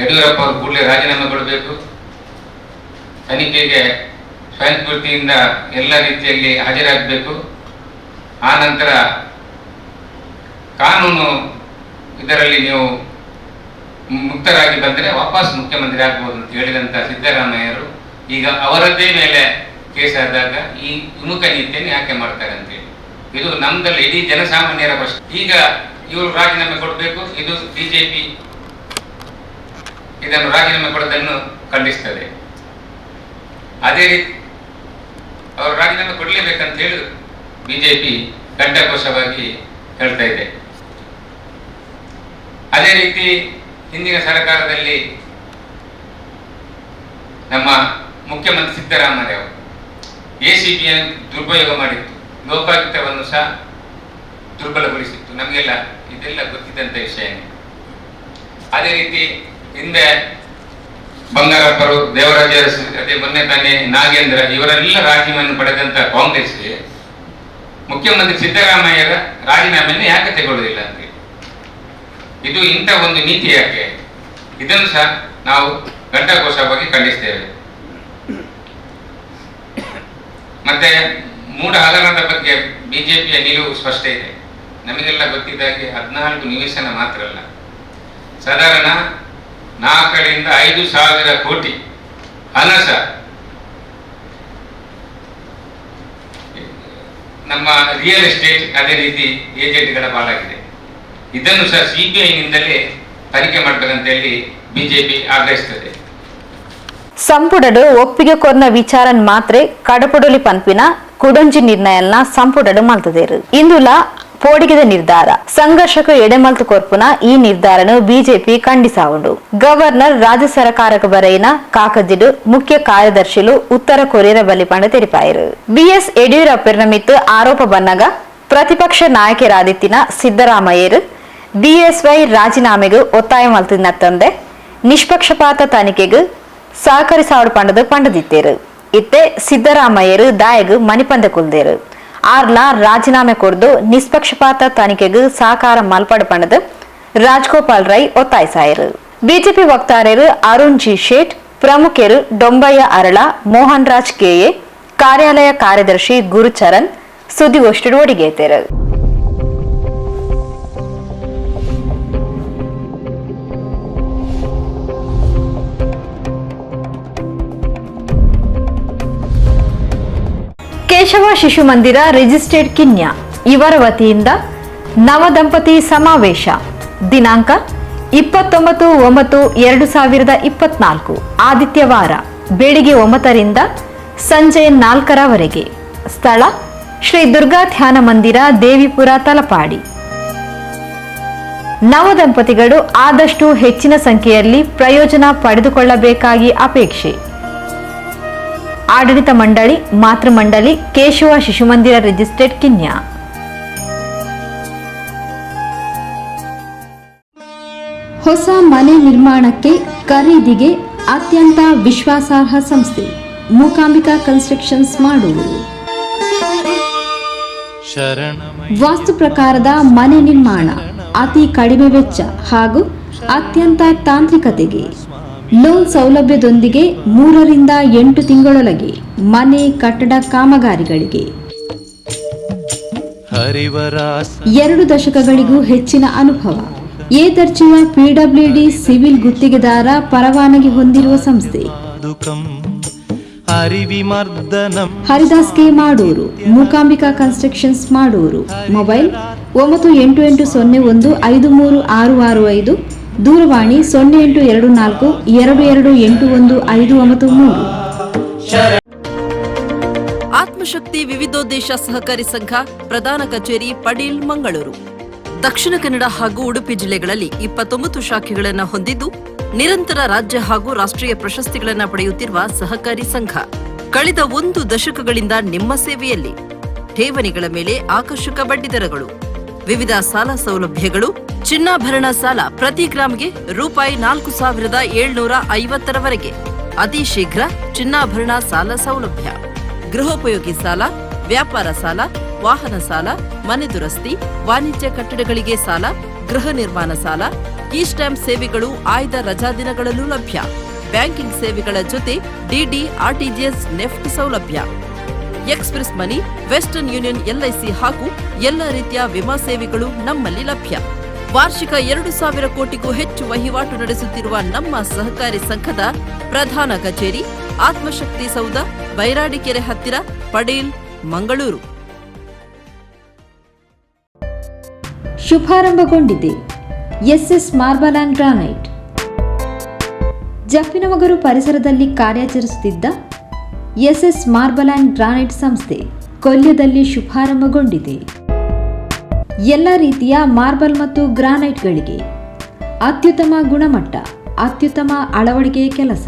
ಯಡಿಯೂರಪ್ಪ ಅವರು ಕೂಡಲೇ ರಾಜೀನಾಮೆ ಕೊಡಬೇಕು, ತನಿಖೆಗೆ ಸ್ವಯಂಸ್ಫೂರ್ತಿಯಿಂದ ಎಲ್ಲ ರೀತಿಯಲ್ಲಿ ಹಾಜರಾಗಬೇಕು, ಆ ನಂತರ ಕಾನೂನು ಇದರಲ್ಲಿ ನೀವು ಮುಕ್ತರಾಗಿ ಬಂದರೆ ವಾಪಸ್ ಮುಖ್ಯಮಂತ್ರಿ ಆಗ್ಬೋದು ಅಂತ ಹೇಳಿದಂಥ ಸಿದ್ದರಾಮಯ್ಯರು ಈಗ ಅವರದ್ದೇ ಮೇಲೆ ಕೇಸಾದಾಗ ಈ ವಿಮುಖ ನೀತಿಯನ್ನು ಯಾಕೆ ಮಾಡ್ತಾರೆ ಅಂತೇಳಿ, ಇದು ನಮ್ದಲ್ಲಿ ಇಡೀ ಜನಸಾಮಾನ್ಯರ ಪ್ರಶ್ನೆ. ಈಗ ಇವರು ರಾಜೀನಾಮೆ ಕೊಡಬೇಕು, ಇದು ಬಿಜೆಪಿ ಇದನ್ನು ರಾಜೀನಾಮೆ ಕೊಡೋದನ್ನು ಖಂಡಿಸ್ತದೆ. ಅದೇ ರೀತಿ ಅವರು ರಾಜೀನಾಮೆ ಕೊಡಲೇಬೇಕಂತ ಹೇಳಿ ಬಿಜೆಪಿ ಘಂಟಾಘೋಷವಾಗಿ ಹೇಳ್ತಾ ಇದೆ. ಅದೇ ರೀತಿ ಹಿಂದಿನ ಸರ್ಕಾರದಲ್ಲಿ ನಮ್ಮ ಮುಖ್ಯಮಂತ್ರಿ ಸಿದ್ದರಾಮಯ್ಯ ಅವರು ಎಸಿಬಿಯನ್ನು ದುರುಪಯೋಗ ಮಾಡಿತ್ತು, ಲೋಕಾಯುಕ್ತವನ್ನು ಸಹ ದುರ್ಬಲಗೊಳಿಸಿತ್ತು. ನಮಗೆಲ್ಲ ಇದೆಲ್ಲ ಗೊತ್ತಿದ್ದಂಥ ವಿಷಯನೇ. ಅದೇ ರೀತಿ ಹಿಂದೆ ಬಂಗಾರಪ್ಪರು, ದೇವರಾಜ ಅರಸು, ಅದೇ ಮೊನ್ನೆ ತಾನೇ ನಾಗೇಂದ್ರ ಇವರೆಲ್ಲ ರಾಜೀನಾಮೆಯನ್ನು ಪಡೆದಂತ ಕಾಂಗ್ರೆಸ್ ಮುಖ್ಯಮಂತ್ರಿ ಸಿದ್ದರಾಮಯ್ಯರ ರಾಜೀನಾಮೆಯನ್ನು ಯಾಕೆ ತಗೊಳ್ಳುವುದಿಲ್ಲ ಅಂತ ಇದು ಇಂಥ ಒಂದು ನೀತಿ ಯಾಕೆ? ಇದನ್ನು ಸಹ ನಾವು ಘಂಟಾಘೋಷವಾಗಿ ಖಂಡಿಸ್ತೇವೆ. ಮತ್ತೆ ಮೂಢ ಹಗರಣದ ಬಗ್ಗೆ ಬಿಜೆಪಿಯ ನಿಲುವು ಸ್ಪಷ್ಟ ಇದೆ. ನಮಗೆಲ್ಲ ಗೊತ್ತಿದ್ದಾಗೆ 14 ನಿವೇಶನ ಮಾತ್ರ ಅಲ್ಲ, ಸಾಧಾರಣ 4ರಿಂದ 5,000 ಕೋಟಿ ಹಣ ಸಹ ನಮ್ಮ ರಿಯಲ್ ಎಸ್ಟೇಟ್ ಅದೇ ರೀತಿ ಏಜೆಂಟ್ಗಳ ಪಾಲಾಗಿದೆ. ಇದನ್ನು ಸಹ ಸಿಬಿಐನಿಂದಲೇ ತನಿಖೆ ಮಾಡಬೇಕಂತ ಹೇಳಿ ಬಿಜೆಪಿ ಆಗ್ರಹಿಸುತ್ತದೆ. ಸಂಪುಟಡು ಒಪ್ಪಿಗೆ ಕೊರ್ನ ವಿಚಾರನ್ ಮಾತ್ರ ಕಡಪಡೊಲಿ ಪನ್ಪಿನ ಕುಡಂಜಿ ನಿರ್ಣಯನ ಸಂಪುಟಡು ಮಲ್ತದೇರು ಇಂದುಲ ಪೋಡಿಗೆದ ನಿರ್ಧಾರ ಸಂಘರ್ಷಕ್ಕೆ ಎಡೆಮಲ್ತು ಕೊರ್ಪುನ ಈ ನಿರ್ಧಾರನು ಬಿಜೆಪಿ ಖಂಡಿಸಾವುಂಡು. ಗವರ್ನರ್ ರಾಜ್ಯ ಸರ್ಕಾರಕ್ಕೆ ಬರೆಯಿನ ಕಾಕಜಿಡು ಮುಖ್ಯ ಕಾರ್ಯದರ್ಶಿಲು ಉತ್ತರ ಕೊರಿಯರ ಬಲಿಪಂಡ ತೆರಿಪಾಯಿರು. ಬಿಎಸ್ ಯಡಿಯೂರಪ್ಪರ ಮಿತ್ತು ಆರೋಪ ಬನ್ನಗ ಪ್ರತಿಪಕ್ಷ ನಾಯಕರಾದಿತ್ತಿನ ಸಿದ್ದರಾಮಯ್ಯರು ಬಿಎಸ್ವೈ ರಾಜೀನಾಮೆಗೂ ಒತ್ತಾಯ ಮಲ್ತಿನ ತಂದೆ ನಿಷ್ಪಕ್ಷಪಾತ ತನಿಖೆಗೂ ಸಹಕರಿಸಾವಡು ಪಂಡದು ಪಂಡದಿತ್ತೇರು. ಇತ್ತೆ ಸಿದ್ದರಾಮಯ್ಯರು ದಾಯಗೂ ಮಣಿಪಂದ ಕುಲ್ದೇರು. ಆರ್ಲ ರಾಜೀನಾಮೆ ಕೊಡ್ದು ನಿಷ್ಪಕ್ಷಪಾತ ತನಿಖೆಗೂ ಸಹಕಾರ ಮಲ್ಪಡು ಪಂಡದು ರಾಜ್ಗೋಪಾಲ್ ರೈ ಒತ್ತಾಯಿಸಾಯರು. ಬಿಜೆಪಿ ವಕ್ತಾರರು ಅರುಣ್ ಜಿ ಶೇಟ್, ಪ್ರಮುಖರು ಡೊಂಬಯ್ಯ ಅರಳ, ಮೋಹನ್ ರಾಜ್ ಕೆಎ, ಕಾರ್ಯಾಲಯ ಕಾರ್ಯದರ್ಶಿ ಗುರುಚರಣ್ ಸುದ್ದಿಗೋಷ್ಠಿ ಒಡಿಗೇತೇರು. ಕೇಶವ ಶಿಶು ಮಂದಿರ ರಿಜಿಸ್ಟರ್ಡ್ ಕಿನ್ಯ ಇವರ ವತಿಯಿಂದ ನವದಂಪತಿ ಸಮಾವೇಶ ದಿನಾಂಕ 29/9/2024 ಆದಿತ್ಯವಾರ ಬೆಳಿಗ್ಗೆ 9ರಿಂದ ಸಂಜೆ 4ರವರೆಗೆ. ಸ್ಥಳ ಶ್ರೀ ದುರ್ಗಾ ಧ್ಯಾನ ಮಂದಿರ, ದೇವಿಪುರ, ತಲಪಾಡಿ. ನವದಂಪತಿಗಳು ಆದಷ್ಟು ಹೆಚ್ಚಿನ ಸಂಖ್ಯೆಯಲ್ಲಿ ಪ್ರಯೋಜನ ಪಡೆದುಕೊಳ್ಳಬೇಕಾಗಿ ಅಪೇಕ್ಷೆ. ಆಡಳಿತ ಮಂಡಳಿ, ಮಾತೃ ಮಂಡಳಿ, ಕೇಶವ ಶಿಶುಮಂದಿರ ರಿಜಿಸ್ಟರ್ಡ್ ಕಿನ್ಯ. ಹೊಸ ಮನೆ ನಿರ್ಮಾಣಕ್ಕೆ ಖರೀದಿಗೆ ಅತ್ಯಂತ ವಿಶ್ವಾಸಾರ್ಹ ಸಂಸ್ಥೆ ಮೂಕಾಂಬಿಕಾ ಕನ್ಸ್ಟ್ರಕ್ಷನ್ಸ್ ಮಾಡುವುದು. ವಾಸ್ತು ಪ್ರಕಾರದ ಮನೆ ನಿರ್ಮಾಣ, ಅತಿ ಕಡಿಮೆ ವೆಚ್ಚ ಹಾಗೂ ಅತ್ಯಂತ ತಾಂತ್ರಿಕತೆಗೆ. ಲೋನ್ ಸೌಲಭ್ಯದೊಂದಿಗೆ 3ರಿಂದ 8 ತಿಂಗಳೊಳಗೆ ಮನೆ ಕಟ್ಟಡ ಕಾಮಗಾರಿಗಳಿಗೆ. 2 ದಶಕಗಳಿಗೂ ಹೆಚ್ಚಿನ ಅನುಭವ. ಎ ದರ್ಜೆಯ ಪಿಡಬ್ಲ್ಯೂಡಿ ಸಿವಿಲ್ ಗುತ್ತಿಗೆದಾರ ಪರವಾನಗಿ ಹೊಂದಿರುವ ಸಂಸ್ಥೆ. ಹರಿದಾಸ್ ಕೆ ಮಾಡೂರು, ಮೂಕಾಂಬಿಕಾ ಕನ್ಸ್ಟ್ರಕ್ಷನ್ಸ್ ಮಾಡೂರು. ಮೊಬೈಲ್ 9820153665, ದೂರವಾಣಿ 0824228153. ಆತ್ಮಶಕ್ತಿ ವಿವಿಧೋದ್ದೇಶ ಸಹಕಾರಿ ಸಂಘ ಪ್ರಧಾನ ಕಚೇರಿ ಪಡೀಲ್, ಮಂಗಳೂರು. ದಕ್ಷಿಣ ಕನ್ನಡ ಹಾಗೂ ಉಡುಪಿ ಜಿಲ್ಲೆಗಳಲ್ಲಿ 29 ಶಾಖೆಗಳನ್ನು ಹೊಂದಿದ್ದು ನಿರಂತರ ರಾಜ್ಯ ಹಾಗೂ ರಾಷ್ಟ್ರೀಯ ಪ್ರಶಸ್ತಿಗಳನ್ನು ಪಡೆಯುತ್ತಿರುವ ಸಹಕಾರಿ ಸಂಘ. ಕಳೆದ 1 ದಶಕಗಳಿಂದ ನಿಮ್ಮ ಸೇವೆಯಲ್ಲಿ. ಠೇವಣಿಗಳ ಮೇಲೆ ಆಕರ್ಷಕ ಬಡ್ಡಿದರಗಳು, ವಿವಿಧ ಸಾಲ ಸೌಲಭ್ಯಗಳು, ಚಿನ್ನಾಭರಣ ಸಾಲ ಪ್ರತಿ ಗ್ರಾಮ್ಗೆ ರೂಪಾಯಿ 4750ರವರೆಗೆ ಅತಿ ಶೀಘ್ರ ಚಿನ್ನಾಭರಣ ಸಾಲ ಸೌಲಭ್ಯ, ಗೃಹೋಪಯೋಗಿ ಸಾಲ, ವ್ಯಾಪಾರ ಸಾಲ, ವಾಹನ ಸಾಲ, ಮನೆ ದುರಸ್ತಿ, ವಾಣಿಜ್ಯ ಕಟ್ಟಡಗಳಿಗೆ ಸಾಲ, ಗೃಹ ನಿರ್ಮಾಣ ಸಾಲ, ಈ ಸ್ಟ್ಯಾಂಪ್ ಸೇವೆಗಳು ಆಯ್ದ ರಜಾ ದಿನಗಳಲ್ಲೂ ಲಭ್ಯ. ಬ್ಯಾಂಕಿಂಗ್ ಸೇವೆಗಳ ಜೊತೆ ಡಿಡಿ, ಆರ್ಟಿಜಿಎಸ್, ನೆಫ್ಟ್ ಸೌಲಭ್ಯ, ಎಕ್ಸ್ಪ್ರೆಸ್ ಮನಿ, ವೆಸ್ಟರ್ನ್ ಯೂನಿಯನ್, ಎಲ್ಐಸಿ ಹಾಗೂ ಎಲ್ಲ ರೀತಿಯ ವಿಮಾ ಸೇವೆಗಳು ನಮ್ಮಲ್ಲಿ ಲಭ್ಯ. ವಾರ್ಷಿಕ 2,000 ಕೋಟಿಗೂ ಹೆಚ್ಚು ವಹಿವಾಟು ನಡೆಸುತ್ತಿರುವ ನಮ್ಮ ಸಹಕಾರಿ ಸಂಘದ ಪ್ರಧಾನ ಕಚೇರಿ ಆತ್ಮಶಕ್ತಿ ಸೌಧ, ಬೈರಾಡಿಕೆರೆ ಹತ್ತಿರ, ಪಡೀಲ್, ಮಂಗಳೂರು. ಶುಭಾರಂಭಗೊಂಡಿದೆ ಎಸ್ಎಸ್ ಮಾರ್ಬಲ್ ಅಂಡ್ ಗ್ರಾನೈಟ್. ಜಫಿನಮಗರು ಪರಿಸರದಲ್ಲಿ ಕಾರ್ಯಾಚರಿಸುತ್ತಿದ್ದ ಎಸ್ಎಸ್ ಮಾರ್ಬಲ್ ಅಂಡ್ ಗ್ರಾನೈಟ್ ಸಂಸ್ಥೆ ಕೊಲ್ಯದಲ್ಲಿ ಶುಭಾರಂಭಗೊಂಡಿದೆ. ಎಲ್ಲ ರೀತಿಯ ಮಾರ್ಬಲ್ ಮತ್ತು ಗ್ರಾನೈಟ್ಗಳಿಗೆ ಅತ್ಯುತ್ತಮ ಗುಣಮಟ್ಟ, ಅತ್ಯುತ್ತಮ ಅಳವಡಿಕೆಯ ಕೆಲಸ.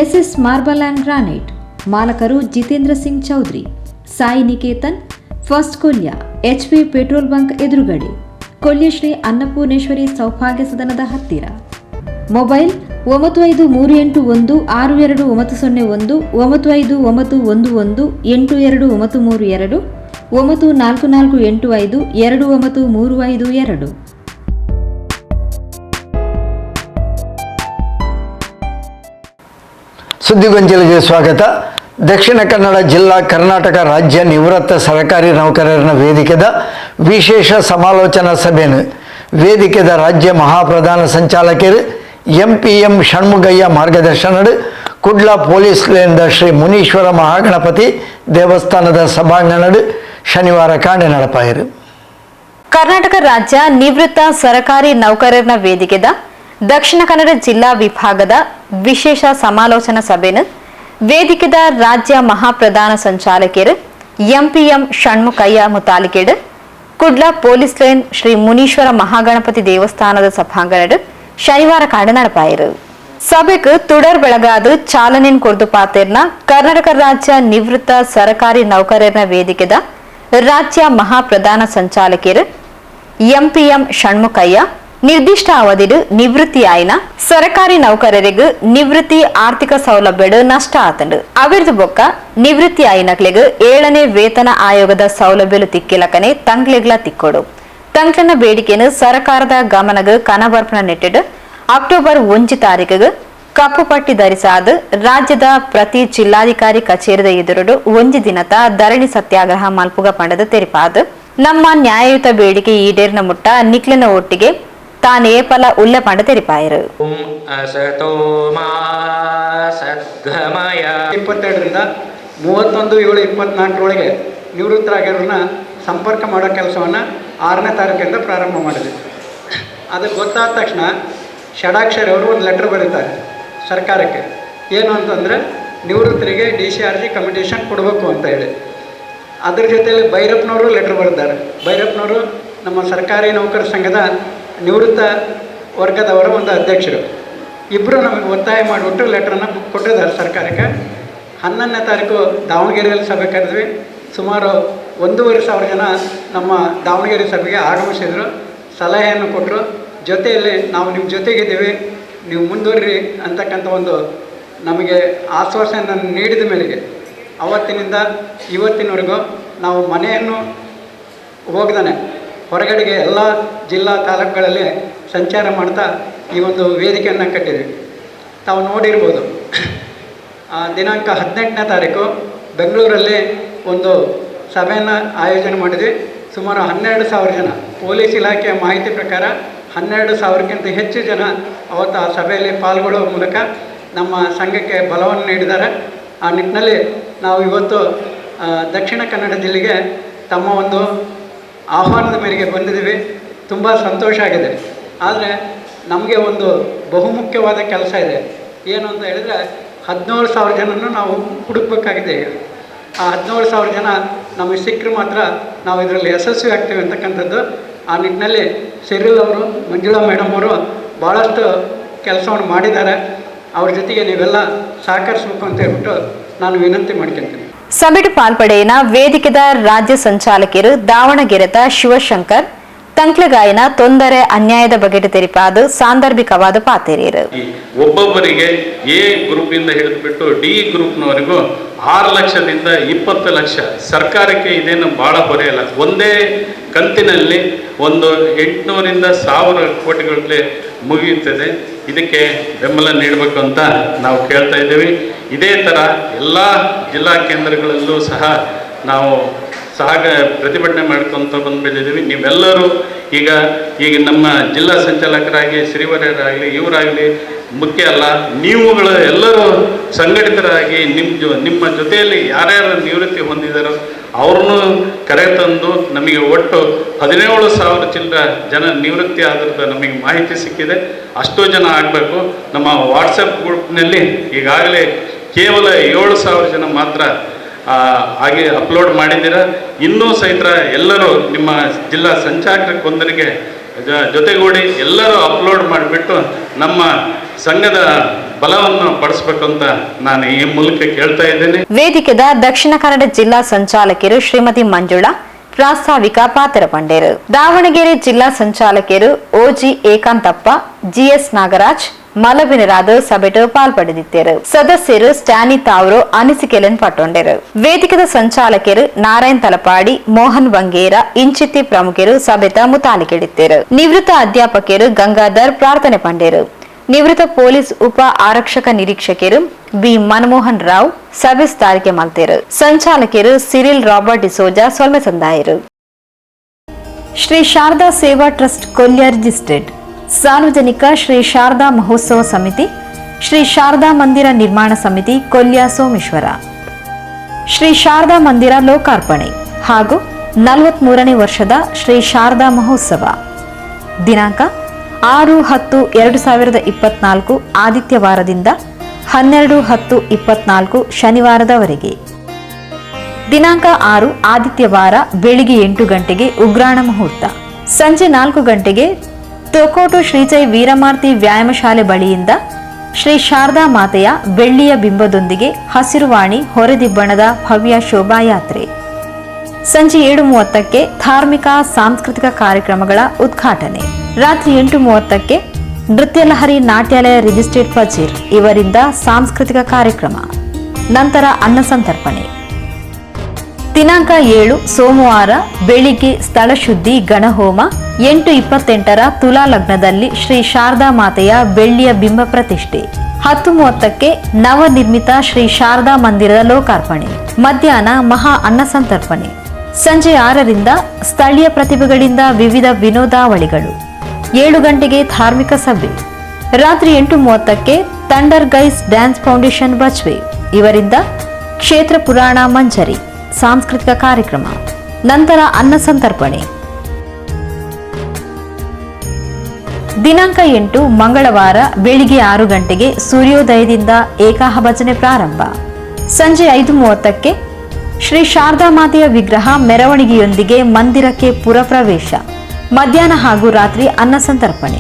ಎಸ್ಎಸ್ ಮಾರ್ಬಲ್ ಅಂಡ್ ಗ್ರಾನೈಟ್ ಮಾಲಕರು Jitendra Singh Chaudhary, Sai Niketan, first Kolya, HP petrol bunk ಎದುರುಗಡೆ, ಕೊಲ್ಯ ಶ್ರೀ ಅನ್ನಪೂರ್ಣೇಶ್ವರಿ ಸೌಭಾಗ್ಯ ಸದನದ ಹತ್ತಿರ. ಮೊಬೈಲ್ 9581629001, 9591182932, 9448529352. ಸುದ್ದಿಗೊಂಚಲಿಗೆ ಸ್ವಾಗತ. ದಕ್ಷಿಣ ಕನ್ನಡ ಜಿಲ್ಲಾ ಕರ್ನಾಟಕ ರಾಜ್ಯ ನಿವೃತ್ತ ಸರ್ಕಾರಿ ನೌಕರರ ವೇದಿಕೆದ ವಿಶೇಷ ಸಮಾಲೋಚನಾ ಸಭೆಯನ್ನು ವೇದಿಕೆದ ರಾಜ್ಯ ಮಹಾಪ್ರಧಾನ ಸಂಚಾಲಕರು MPM ಷಣ್ಮುಗಯ್ಯ ಮಾರ್ಗದರ್ಶನಡು ಕುಡ್ಲ ಪೊಲೀಸ್ ಲೇನ್ದ ಶ್ರೀ ಮುನೀಶ್ವರ ಮಹಾಗಣಪತಿ ದೇವಸ್ಥಾನದ ಸಭಾಂಗಣಡು ಶನಿವಾರ ಕಾಣೆ ನಡಪಾಯಿರು. ಕರ್ನಾಟಕ ರಾಜ್ಯ ನಿವೃತ್ತ ಸರ್ಕಾರಿ ನೌಕರರ ವೇದಿಕೆದ ದಕ್ಷಿಣ ಕನ್ನಡ ಜಿಲ್ಲಾ ವಿಭಾಗದ ವಿಶೇಷ ಸಮಾಲೋಚನಾ ಸಭೆಯನ್ನು ವೇದಿಕೆದ ರಾಜ್ಯ ಮಹಾಪ್ರಧಾನ ಸಂಚಾಲಕರು MPM ಷಣ್ಮುಗಯ್ಯ ಮುತಾಲಿಕೆಡು ಕುಡ್ಲ ಪೊಲೀಸ್ ಲೈನ್ ಶ್ರೀ ಮುನೀಶ್ವರ ಮಹಾಗಣಪತಿ ದೇವಸ್ಥಾನದ ಸಭಾಂಗಣಡು ಶನಿವಾರ ಕಾಂಡೆ ನಡಪಾಯಿರು. ಸಭೆಗೆ ತುಡರ್ ಬೆಳಗಾದು ಚಾಲನೆಯನ್ನು ಕೊರ್ದು ಪಾತೇರ್ನ ಕರ್ನಾಟಕ ರಾಜ್ಯ ನಿವೃತ್ತ ಸರ್ಕಾರಿ ನೌಕರರ ವೇದಿಕೆದ ರಾಜ್ಯ ಮಹಾಪ್ರಧಾನ ಸಂಚಾಲಕರು MPM ಷಣ್ಮುಗಯ್ಯ ನಿರ್ದಿಷ್ಟ ಅವಧಿಡು ನಿವೃತ್ತಿಯಾಯಿನ ಸರ್ಕಾರಿ ನೌಕರರಿಗೆ ನಿವೃತ್ತಿ ಆರ್ಥಿಕ ಸೌಲಭ್ಯಡು ನಷ್ಟ ಆತಂಡು ಅವಿರ್ದು ಬೊಕ್ಕ ನಿವೃತ್ತಿ ಆಯಿನಕ್ಲೆಗ್ 7ನೇ ವೇತನ ಆಯೋಗದ ಸೌಲಭ್ಯಲು ತಿಕ್ಕಿಲಕನೆ ತಂಗ್ಲೆಗ್ಲ ತಿಕ್ಕೊಡು ತಂಗ್ಲನ ಬೇಡಿಕೆಯನ್ನು ಸರ್ಕಾರದ ಗಮನಗ ಕನಬರ್ಪಣ ನೆಟ್ಟಿಡು ಅಕ್ಟೋಬರ್ 1 ತಾರೀಕಿಗೆ ಕಪ್ಪು ಪಟ್ಟಿ ಧರಿಸಾದ ರಾಜ್ಯದ ಪ್ರತಿ ಜಿಲ್ಲಾಧಿಕಾರಿ ಕಚೇರಿದ ಎದುರುಡು 1 ದಿನದ ಧರಣಿ ಸತ್ಯಾಗ್ರಹ ಮಲ್ಪುಗ ಪಂಡದ ತೆರಿಪಾದ ನಮ್ಮ ನ್ಯಾಯಯುತ ಬೇಡಿಕೆ ಈಡೇರಿನ ಮುಟ್ಟ ನಿಕ್ಲಿನ ಒಟ್ಟಿಗೆ ತಾನೇ ಫಲ ಉಲ್ಲ ಪಂಡ ತೆರಿಪಾಯರು. 22ರಿಂದ 31/7/24 ನಿವೃತ್ತರಾಗಿರೋರನ್ನ ಸಂಪರ್ಕ ಮಾಡೋ ಕೆಲಸವನ್ನು 6ನೇ ತಾರೀಕಿಂದ ಪ್ರಾರಂಭ ಮಾಡಿದೆ. ಅದು ಗೊತ್ತಾದ ತಕ್ಷಣ ಷಡಾಕ್ಷರಿ ಅವರು ಒಂದು ಲೆಟ್ರ್ ಬರೀತಾರೆ ಸರ್ಕಾರಕ್ಕೆ. ಏನು ಅಂತಂದರೆ ನಿವೃತ್ತರಿಗೆ DCRG ಕಮಿಟೇಷನ್ ಕೊಡಬೇಕು ಅಂತ ಹೇಳಿ. ಅದ್ರ ಜೊತೆಯಲ್ಲಿ ಭೈರಪ್ಪನವರು ಲೆಟ್ರ್ ಬರೆದಿದ್ದಾರೆ. ಭೈರಪ್ಪನವರು ನಮ್ಮ ಸರ್ಕಾರಿ ನೌಕರ ಸಂಘದ ನಿವೃತ್ತ ವರ್ಗದವರ ಒಂದು ಅಧ್ಯಕ್ಷರು. ಇಬ್ಬರು ನಮಗೆ ಒತ್ತಾಯ ಮಾಡಿಬಿಟ್ಟು ಲೆಟ್ರನ್ನು ಕೊಟ್ಟಿದ್ದಾರೆ ಸರ್ಕಾರಕ್ಕೆ. 11ನೇ ತಾರೀಕು ದಾವಣಗೆರೆಯಲ್ಲಿ ಸಭೆ ಕರೆದ್ವಿ. ಸುಮಾರು 1,500 ಜನ ನಮ್ಮ ದಾವಣಗೆರೆ ಸಭೆಗೆ ಆಗಮಿಸಿದರು. ಸಲಹೆಯನ್ನು ಕೊಟ್ಟರು. ಜೊತೆಯಲ್ಲಿ ನಾವು ನಿಮ್ಮ ಜೊತೆಗಿದ್ದೀವಿ, ನೀವು ಮುಂದುವರ್ರಿ ಅಂತಕ್ಕಂಥ ಒಂದು ನಮಗೆ ಆಶ್ವಾಸನೆಯನ್ನು ನೀಡಿದ ಮೇಲೆಗೆ ಅವತ್ತಿನಿಂದ ಇವತ್ತಿನವರೆಗೂ ನಾವು ಮನೆಯನ್ನು ಹೋಗ್ದಾನೆ ಹೊರಗಡೆಗೆ ಎಲ್ಲ ಜಿಲ್ಲಾ ತಾಲೂಕುಗಳಲ್ಲಿ ಸಂಚಾರ ಮಾಡ್ತಾ ಈ ಒಂದು ವೇದಿಕೆಯನ್ನು ಕಟ್ಟಿದ್ವಿ. ತಾವು ನೋಡಿರ್ಬೋದು, ದಿನಾಂಕ 18ನೇ ತಾರೀಕು ಬೆಂಗಳೂರಲ್ಲಿ ಒಂದು ಸಭೆಯನ್ನು ಆಯೋಜನೆ ಮಾಡಿದ್ವಿ. ಸುಮಾರು 12,000 ಜನ. ಪೊಲೀಸ್ ಇಲಾಖೆಯ ಮಾಹಿತಿ ಪ್ರಕಾರ 12,000ಕ್ಕಿಂತ ಹೆಚ್ಚು ಜನ ಅವತ್ತು ಆ ಸಭೆಯಲ್ಲಿ ಪಾಲ್ಗೊಳ್ಳುವ ಮೂಲಕ ನಮ್ಮ ಸಂಘಕ್ಕೆ ಬಲವನ್ನು ನೀಡಿದ್ದಾರೆ. ಆ ನಿಟ್ಟಿನಲ್ಲಿ ನಾವು ಇವತ್ತು ದಕ್ಷಿಣ ಕನ್ನಡ ಜಿಲ್ಲೆಗೆ ತಮ್ಮ ಒಂದು ಆಹ್ವಾನದ ಮೇರೆಗೆ ಬಂದಿದ್ದೀವಿ. ತುಂಬ ಸಂತೋಷ ಆಗಿದೆ. ಆದರೆ ನಮಗೆ ಒಂದು ಬಹುಮುಖ್ಯವಾದ ಕೆಲಸ ಇದೆ. ಏನು ಅಂತ ಹೇಳಿದರೆ 17,000 ಜನನ್ನು ನಾವು ಹುಡುಕಬೇಕಾಗಿದೆ. ಈಗ ಆ 17,000 ಜನ ನಮಗೆ ಸಿಕ್ಕರೆ ಮಾತ್ರ ನಾವು ಇದರಲ್ಲಿ ಯಶಸ್ವಿ ಆಗ್ತೀವಿ ಅಂತಕ್ಕಂಥದ್ದು. ಆ ನಿಟ್ಟಿನಲ್ಲಿ ಸಿರಿಲ್ ಅವರು, ಮಂಜುಳಾ ಮೇಡಮ್ ಅವರು ಭಾಳಷ್ಟು ಕೆಲಸವನ್ನು ಮಾಡಿದ್ದಾರೆ. ಅವ್ರ ಜೊತೆಗೆ ನೀವೆಲ್ಲ ಸಹಕರಿಸಬೇಕು ಅಂತ ಹೇಳ್ಬಿಟ್ಟು ನಾನು ವಿನಂತಿ ಮಾಡ್ಕೊಳ್ತೀನಿ. ಸಭೆಡು ಪಾಲ್ಪಡೆಯಿನ ವೇದಿಕೆದ ರಾಜ್ಯ ಸಂಚಾಲಕರು ದಾವಣಗೆರೆದ ಶಿವಶಂಕರ್ ತಂಕ್ಲಗಾಯನ ತೊಂದರೆ ಅನ್ಯಾಯದ ಬಗೆಗೆ ತೆರಿಪಾದು ಸಾಂದರ್ಭಿಕವಾದ ಪಾತೆರಿಯರು. ಒಬ್ಬೊಬ್ಬರಿಗೆ ಎ ಗ್ರೂಪ್ ಇಂದ ಹಿಡಿದುಬಿಟ್ಟು ಡಿ ಗ್ರೂಪ್ನವರೆಗೂ 6 ಲಕ್ಷದಿಂದ 20 ಲಕ್ಷ. ಸರ್ಕಾರಕ್ಕೆ ಇದೇನು ಬಹಳ ಹೊರೆ ಅಲ್ಲ. ಒಂದೇ ಕಂತಿನಲ್ಲಿ ಒಂದು 800ರಿಂದ 1000 ಕೋಟಿಗಳಲ್ಲಿ ಮುಗಿಯುತ್ತದೆ. ಇದಕ್ಕೆ ಬೆಂಬಲ ನೀಡಬೇಕು ಅಂತ ನಾವು ಕೇಳ್ತಾ ಇದ್ದೀವಿ. ಇದೇ ಥರ ಎಲ್ಲ ಜಿಲ್ಲಾ ಕೇಂದ್ರಗಳಲ್ಲೂ ಸಹ ನಾವು ಪ್ರತಿಭಟನೆ ಮಾಡ್ಕೊತ ಬಂದ್ಬಿಟ್ಟಿದ್ದೀವಿ. ನೀವೆಲ್ಲರೂ ಈಗ ನಮ್ಮ ಜಿಲ್ಲಾ ಸಂಚಾಲಕರಾಗಿ ಶ್ರೀವರ್ಯರಾಗಲಿ ಇವರಾಗಲಿ ಮುಖ್ಯ ಅಲ್ಲ, ನೀವುಗಳು ಎಲ್ಲರೂ ಸಂಘಟಿತರಾಗಿ ನಿಮ್ಮ ಜೊತೆಯಲ್ಲಿ ಯಾರ್ಯಾರು ನಿವೃತ್ತಿ ಹೊಂದಿದಾರೋ ಅವ್ರನ್ನೂ ಕರೆ ತಂದು ನಮಗೆ ಒಟ್ಟು 17,000 ಚಿಲ್ಲರ ಜನ ನಿವೃತ್ತಿ ಆದ್ರದ್ದು ನಮಗೆ ಮಾಹಿತಿ ಸಿಕ್ಕಿದೆ. ಅಷ್ಟೂ ಜನ ಆಗಬೇಕು. ನಮ್ಮ ವಾಟ್ಸಪ್ ಗ್ರೂಪ್ನಲ್ಲಿ ಈಗಾಗಲೇ ಕೇವಲ 7,000 ಜನ ಮಾತ್ರ ಹಾಗೆ ಅಪ್ಲೋಡ್ ಮಾಡಿದ್ದೀರ. ಇನ್ನೂ ಸಹಿತ ಎಲ್ಲರೂ ನಿಮ್ಮ ಜಿಲ್ಲಾ ಸಂಚಾಲಕರಿಗೆ ಜೊತೆಗೂಡಿ ಎಲ್ಲರೂ ಅಪ್ಲೋಡ್ ಮಾಡಿಬಿಟ್ಟು ನಮ್ಮ ಸಂಘದ ಬಲವನ್ನು ಪಡಿಸಬೇಕು ಅಂತ ನಾನು ಈ ಮೂಲಕ ಕೇಳ್ತಾ ಇದ್ದೇನೆ. ವೇದಿಕೆದ ದಕ್ಷಿಣ ಕನ್ನಡ ಜಿಲ್ಲಾ ಸಂಚಾಲಕರು ಶ್ರೀಮತಿ ಮಂಜುಳಾ ಪ್ರಾಸ್ತಾವಿಕ ಪಾತ್ರ ಪಂಡೇರು. ದಾವಣಗೆರೆ ಜಿಲ್ಲಾ ಸಂಚಾಲಕರು ಓಜಿ ಏಕಾಂತಪ್ಪ, ಜಿಎಸ್ ನಾಗರಾಜ್ ಮಲಬಿನರಾದ ಸಭೆಟು ಪಾಲ್ಪಡೆದಿದ್ದರು. ಸದಸ್ಯರು ಸ್ಟ್ಯಾನಿ ತಾವ್ರು ಅನಿಸಿಕೆಯನ್ನು ಪಟ್ಟೊಂಡರು. ವೇದಿಕೆದ ಸಂಚಾಲಕರು ನಾರಾಯಣ್ ತಲಪಾಡಿ, ಮೋಹನ್ ಬಂಗೇರ ಇಂಚಿತ್ತಿ ಪ್ರಮುಖರು ಸಭೆತ ಮುತಾಲಿಕೆಡಿದ್ದರು. ನಿವೃತ್ತ ಅಧ್ಯಾಪಕರು ಗಂಗಾಧರ್ ಪ್ರಾರ್ಥನೆ ಪಂಡೇರು. ನಿವೃತ್ತ ಪೊಲೀಸ್ ಉಪ ಆರಕ್ಷಕ ನಿರೀಕ್ಷಕರು ಬಿ ಮನಮೋಹನ್ ರಾವ್ ಸಭೆ ಸ್ಥಾರಿಕೆ ಮಲ್ತೇರು. ಸಂಚಾಲಕರು ಸಿರಿಲ್ ರಾಬರ್ಟ್ ಡಿಸೋಜಾ ಸೊಲ್ಮೆ ಸಂದಾಯರು. ಶ್ರೀ ಶಾರದಾ ಸೇವಾ ಟ್ರಸ್ಟ್ ಕೊಲ್ಯ ರಿಜಿಸ್ಟರ್ಡ್. ಸಾರ್ವಜನಿಕ ಶ್ರೀ ಶಾರದಾ ಮಹೋತ್ಸವ ಸಮಿತಿ, ಶ್ರೀ ಶಾರದಾ ಮಂದಿರ ನಿರ್ಮಾಣ ಸಮಿತಿ ಕೊಲ್ಯ ಸೋಮೇಶ್ವರ. ಶ್ರೀ ಶಾರದಾ ಮಂದಿರ ಲೋಕಾರ್ಪಣೆ ಹಾಗೂ 43ನೇ ವರ್ಷದ ಶ್ರೀ ಶಾರದಾ ಮಹೋತ್ಸವ ದಿನಾಂಕ 6-10-2024 ಆದಿತ್ಯವಾರದಿಂದ 12-10-24 ಶನಿವಾರದವರೆಗೆ. ದಿನಾಂಕ 6 ಆದಿತ್ಯವಾರ ಬೆಳಿಗ್ಗೆ 8 ಗಂಟೆಗೆ ಉಗ್ರಾಣ ಮುಹೂರ್ತ. ಸಂಜೆ 4 ಗಂಟೆಗೆ ತೊಕೋಟು ಶ್ರೀಜೈ ವೀರಮಾರ್ತಿ ವ್ಯಾಯಾಮ ಶಾಲೆ ಬಳಿಯಿಂದ ಶ್ರೀ ಶಾರದಾ ಮಾತೆಯ ಬೆಳ್ಳಿಯ ಬಿಂಬದೊಂದಿಗೆ ಹಸಿರುವಾಣಿ ಹೊರೆದಿಬ್ಬಣದ ಭವ್ಯ ಶೋಭಾಯಾತ್ರೆ. ಸಂಜೆ 7:30ಕ್ಕೆ ಧಾರ್ಮಿಕ ಸಾಂಸ್ಕೃತಿಕ ಕಾರ್ಯಕ್ರಮಗಳ ಉದ್ಘಾಟನೆ. ರಾತ್ರಿ 8:30ಕ್ಕೆ ನೃತ್ಯಲಹರಿ ನಾಟ್ಯಾಲಯ ರಿಜಿಸ್ಟರ್ಡ್ ಫಜೀರ್ ಇವರಿಂದ ಸಾಂಸ್ಕೃತಿಕ ಕಾರ್ಯಕ್ರಮ. ನಂತರ ಅನ್ನ ಸಂತರ್ಪಣೆ. ದಿನಾಂಕ 7 ಸೋಮವಾರ ಬೆಳಿಗ್ಗೆ ಸ್ಥಳ ಶುದ್ಧಿ ಗಣಹೋಮ. 8:28ರ ತುಲಾ ಲಗ್ನದಲ್ಲಿ ಶ್ರೀ ಶಾರದಾ ಮಾತೆಯ ಬೆಳ್ಳಿಯ ಬಿಂಬ ಪ್ರತಿಷ್ಠೆ. 10:30ಕ್ಕೆ ನವನಿರ್ಮಿತ ಶ್ರೀ ಶಾರದಾ ಮಂದಿರದ ಲೋಕಾರ್ಪಣೆ. ಮಧ್ಯಾಹ್ನ ಮಹಾ ಅನ್ನ ಸಂತರ್ಪಣೆ. ಸಂಜೆ 6ರಿಂದ ಸ್ಥಳೀಯ ಪ್ರತಿಭೆಗಳಿಂದ ವಿವಿಧ ವಿನೋದಾವಳಿಗಳು. 7 ಗಂಟೆಗೆ ಧಾರ್ಮಿಕ ಸಭೆ. ರಾತ್ರಿ 8:30ಕ್ಕೆ ಥಂಡರ್ ಗೈಸ್ ಡ್ಯಾನ್ಸ್ ಫೌಂಡೇಶನ್ ಬಚ್ವೆ ಇವರಿಂದ ಕ್ಷೇತ್ರ ಪುರಾಣ ಮಂಜರಿ ಸಾಂಸ್ಕೃತಿಕ ಕಾರ್ಯಕ್ರಮ. ನಂತರ ಅನ್ನ ಸಂತರ್ಪಣೆ. ದಿನಾಂಕ 8 ಮಂಗಳವಾರ ಬೆಳಿಗ್ಗೆ 6 ಗಂಟೆಗೆ ಸೂರ್ಯೋದಯದಿಂದ ಏಕಾಹ ಭಜನೆ ಪ್ರಾರಂಭ. ಸಂಜೆ 5:30ಕ್ಕೆ ಶ್ರೀ ಶಾರದಾ ಮಾತೆಯ ವಿಗ್ರಹ ಮೆರವಣಿಗೆಯೊಂದಿಗೆ ಮಂದಿರಕ್ಕೆ ಪುರಪ್ರವೇಶ. ಮಧ್ಯಾಹ್ನ ಹಾಗೂ ರಾತ್ರಿ ಅನ್ನ ಸಂತರ್ಪಣೆ.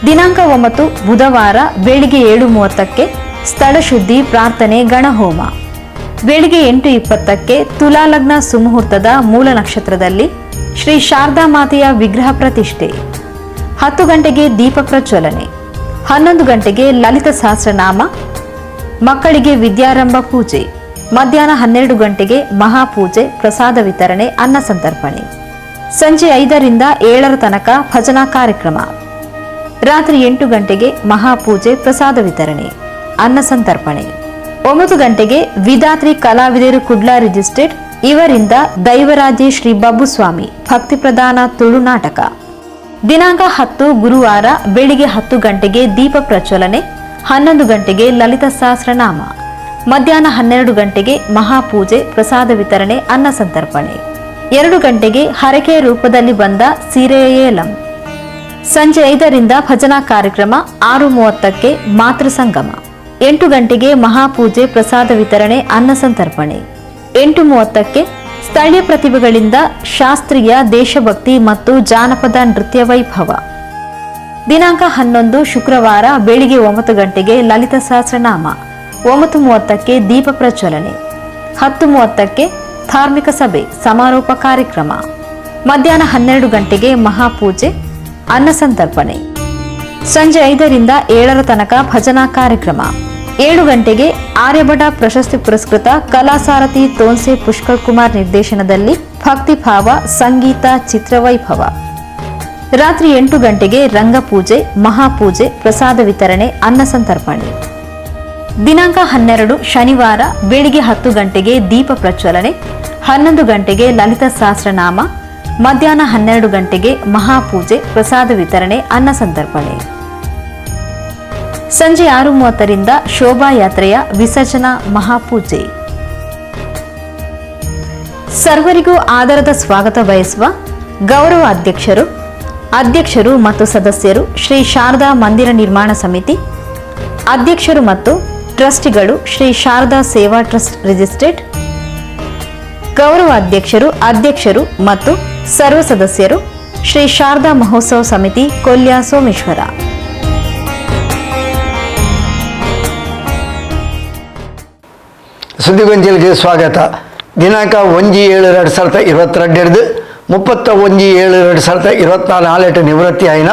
ದಿನಾಂಕ 9 ಬುಧವಾರ ಬೆಳಿಗ್ಗೆ 7:30ಕ್ಕೆ ಸ್ಥಳ ಶುದ್ಧಿ ಪ್ರಾರ್ಥನೆ ಗಣಹೋಮ. ಬೆಳಿಗ್ಗೆ 8:20ಕ್ಕೆ ತುಲಾ ಲಗ್ನ ಸುಮುಹೂರ್ತದ ಮೂಲ ನಕ್ಷತ್ರದಲ್ಲಿ ಶ್ರೀ ಶಾರದಾ ಮಾತೆಯ ವಿಗ್ರಹ ಪ್ರತಿಷ್ಠೆ. 10 ಗಂಟೆಗೆ ದೀಪ ಪ್ರಜ್ವಲನೆ. 11 ಗಂಟೆಗೆ ಲಲಿತ ಸಹಸ್ರನಾಮ. ಮಕ್ಕಳಿಗೆ ವಿದ್ಯಾರಂಭ ಪೂಜೆ. ಮಧ್ಯಾಹ್ನ 12 ಗಂಟೆಗೆ ಮಹಾಪೂಜೆ, ಪ್ರಸಾದ ವಿತರಣೆ, ಅನ್ನ ಸಂತರ್ಪಣೆ. ಸಂಜೆ 5ರಿಂದ 7 ತನಕ ಭಜನಾ ಕಾರ್ಯಕ್ರಮ. ರಾತ್ರಿ 8 ಗಂಟೆಗೆ ಮಹಾಪೂಜೆ, ಪ್ರಸಾದ ವಿತರಣೆ, ಅನ್ನ ಸಂತರ್ಪಣೆ. 9 ಗಂಟೆಗೆ ವಿಧಾತ್ರಿ ಕಲಾವಿದರು ಕುಡ್ಲಾ ರಿಜಿಸ್ಟರ್ಡ್ ಇವರಿಂದ ದೈವರಾಜೆ ಶ್ರೀ ಬಬ್ಬುಸ್ವಾಮಿ ಭಕ್ತಿ ಪ್ರಧಾನ ತುಳು ನಾಟಕ. ದಿನಾಂಕ 10 ಗುರುವಾರ ಬೆಳಿಗ್ಗೆ 10 ಗಂಟೆಗೆ ದೀಪ ಪ್ರಜ್ವಲನೆ, 11 ಗಂಟೆಗೆ ಲಲಿತ ಸಹಸ್ರನಾಮ, ಮಧ್ಯಾಹ್ನ 12 ಗಂಟೆಗೆ ಮಹಾಪೂಜೆ, ಪ್ರಸಾದ ವಿತರಣೆ, ಅನ್ನ ಸಂತರ್ಪಣೆ, 2 ಗಂಟೆಗೆ ಹರಕೆಯ ರೂಪದಲ್ಲಿ ಬಂದ ಸೀರೆಯ ಏಲಂ, ಸಂಜೆ 5ರಿಂದ ಭಜನಾ ಕಾರ್ಯಕ್ರಮ, 6:30ಕ್ಕೆ ಮಾತೃ ಸಂಗಮ, 8 ಗಂಟೆಗೆ ಮಹಾಪೂಜೆ, ಪ್ರಸಾದ ವಿತರಣೆ, ಅನ್ನ ಸಂತರ್ಪಣೆ, 8:30ಕ್ಕೆ ಸ್ಥಳೀಯ ಪ್ರತಿಭೆಗಳಿಂದ ಶಾಸ್ತ್ರೀಯ, ದೇಶಭಕ್ತಿ ಮತ್ತು ಜಾನಪದ ನೃತ್ಯ ವೈಭವ. ದಿನಾಂಕ 11 ಶುಕ್ರವಾರ ಬೆಳಿಗ್ಗೆ 9 ಗಂಟೆಗೆ ಲಲಿತ ಸಹಸ್ರನಾಮ, 9:30ಕ್ಕೆ ದೀಪ ಪ್ರಜ್ವಲನೆ, 10:30ಕ್ಕೆ ಧಾರ್ಮಿಕ ಸಭೆ ಸಮಾರೋಪ ಕಾರ್ಯಕ್ರಮ, ಮಧ್ಯಾಹ್ನ 12 ಗಂಟೆಗೆ ಮಹಾಪೂಜೆ, ಅನ್ನ ಸಂತರ್ಪಣೆ, ಸಂಜೆ 5ರಿಂದ 7ರ ತನಕ ಭಜನಾ ಕಾರ್ಯಕ್ರಮ, 7 ಗಂಟೆಗೆ ಆರ್ಯಭಟ ಪ್ರಶಸ್ತಿ ಪುರಸ್ಕೃತ ಕಲಾಸಾರಥಿ ತೋನ್ಸೆ ಪುಷ್ಕಳ್ ಕುಮಾರ್ ನಿರ್ದೇಶನದಲ್ಲಿ ಭಕ್ತಿಭಾವ ಸಂಗೀತ ಚಿತ್ರವೈಭವ. ರಾತ್ರಿ 8 ಗಂಟೆಗೆ ರಂಗಪೂಜೆ, ಮಹಾಪೂಜೆ, ಪ್ರಸಾದ ವಿತರಣೆ, ಅನ್ನ ಸಂತರ್ಪಣೆ. ದಿನಾಂಕ 12 ಶನಿವಾರ ಬೆಳಿಗ್ಗೆ 10 ಗಂಟೆಗೆ ದೀಪ ಪ್ರಜ್ವಲನೆ, 11 ಗಂಟೆಗೆ ಲಲಿತ ಸಹಸ್ರನಾಮ, ಮಧ್ಯಾಹ್ನ 12 ಗಂಟೆಗೆ ಮಹಾಪೂಜೆ, ಪ್ರಸಾದ ವಿತರಣೆ, ಅನ್ನ ಸಂತರ್ಪಣೆ. ಸಂಜೆ 6:30ರಿಂದ ಶೋಭಾಯಾತ್ರೆಯ ವಿಸರ್ಜನಾ ಮಹಾಪೂಜೆ. ಸರ್ವರಿಗೂ ಆದರದ ಸ್ವಾಗತ ಬಯಸುವ ಗೌರವ ಅಧ್ಯಕ್ಷರು ಮತ್ತು ಸದಸ್ಯರು, ಶ್ರೀ ಶಾರದಾ ಮಂದಿರ ನಿರ್ಮಾಣ ಸಮಿತಿ ಅಧ್ಯಕ್ಷರು ಮತ್ತು ಟ್ರಸ್ಟಿಗಳು, ಶ್ರೀ ಶಾರದಾ ಸೇವಾ ಟ್ರಸ್ಟ್ ರಿಜಿಸ್ಟ್ರೇಡ್, ಗೌರವ ಅಧ್ಯಕ್ಷರು ಮತ್ತು ಸರ್ವ ಸದಸ್ಯರು, ಶ್ರೀ ಶಾರದಾ ಮಹೋತ್ಸವ ಸಮಿತಿ ಕೊಲ್ಯ ಸೋಮೇಶ್ವರ. ಸುದ್ದಿಗೊಂಜಲಿಗೆ ಸ್ವಾಗತ. ದಿನಾಂಕ 1/7/2022 31/7/2024 ನಿವೃತ್ತಿ ಆಯ್ನ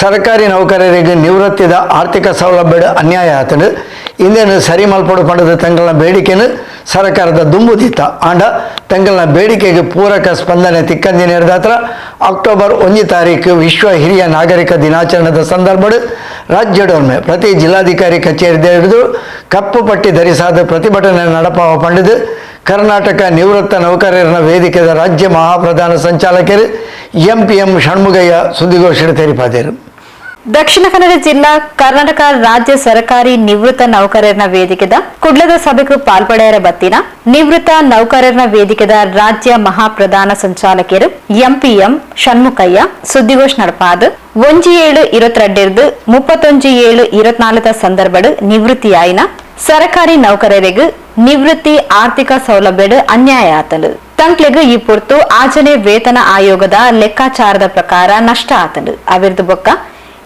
ಸರ್ಕಾರಿ ನೌಕರರಿಗೆ ನಿವೃತ್ತಿದ ಆರ್ಥಿಕ ಸೌಲಭ್ಯ ಅನ್ಯಾಯ ಆತನು ಇಂದೇನು ಸರಿ ಮಲ್ಪಡು ಪಡೆದ ತಂಗಳ ಬೇಡಿಕೆಯನ್ನು ಸರ್ಕಾರದ ದುಂಬುದಿತ್ತ ಆಂಡ ತಂಗಳ ಬೇಡಿಕೆಗೆ ಪೂರಕ ಸ್ಪಂದನೆ ತಿಕ್ಕಂದಿ ನಿರ್ದಾತ್ರ ಅಕ್ಟೋಬರ್ 1 ತಾರೀಕು ವಿಶ್ವ ಹಿರಿಯ ನಾಗರಿಕ ದಿನಾಚರಣೆದ ಸಂದರ್ಭ ರಾಜ್ಯಡೊಮ್ಮೆ ಪ್ರತಿ ಜಿಲ್ಲಾಧಿಕಾರಿ ಕಚೇರಿ ಹಿಡಿದು ಕಪ್ಪು ಪಟ್ಟಿ ಧರಿಸಾದ ಪ್ರತಿಭಟನೆ ನಡಪಾವ ಪಂಡಿದು ಕರ್ನಾಟಕ ನಿವೃತ್ತ ನೌಕರರ ವೇದಿಕೆಯ ರಾಜ್ಯ ಮಹಾಪ್ರಧಾನ ಸಂಚಾಲಕರು MPM ಷಣ್ಮುಗಯ್ಯ ಸುದ್ದಿಗೋಷ್ಠಿ ತೆರಿಪಾದರು. ದಕ್ಷಿಣ ಕನ್ನಡ ಜಿಲ್ಲಾ ಕರ್ನಾಟಕ ರಾಜ್ಯ ಸರ್ಕಾರಿ ನಿವೃತ್ತ ನೌಕರರ ವೇದಿಕೆದ ಕುಡ್ಲದ ಸಭೆಗೂ ಪಾಲ್ಪಡೆಯರ ಬತ್ತಿನ ನಿವೃತ್ತ ನೌಕರರ ವೇದಿಕೆದ ರಾಜ್ಯ ಮಹಾಪ್ರಧಾನ ಸಂಚಾಲಕರು MPM ಷಣ್ಮುಗಯ್ಯ ಸುದ್ದಿಗೋಷ್ಠಿ ನಡಪಾದ 1/7/22 31/7/24 ಸಂದರ್ಭಡು ನಿವೃತ್ತಿಯಾಯಿನ ಸರ್ಕಾರಿ ನೌಕರರಿಗೆ ನಿವೃತ್ತಿ ಆರ್ಥಿಕ ಸೌಲಭ್ಯ ಅನ್ಯಾಯ ಆತಲು ತಂಕ್ಲೆಗ್ ಈ ಪೊರ್ತು ಆಚರಣೆ ವೇತನ ಆಯೋಗದ ಲೆಕ್ಕಾಚಾರದ ಪ್ರಕಾರ ನಷ್ಟ ಆತಲು ಅವಿರ್ದು ಬೊಕ್ಕ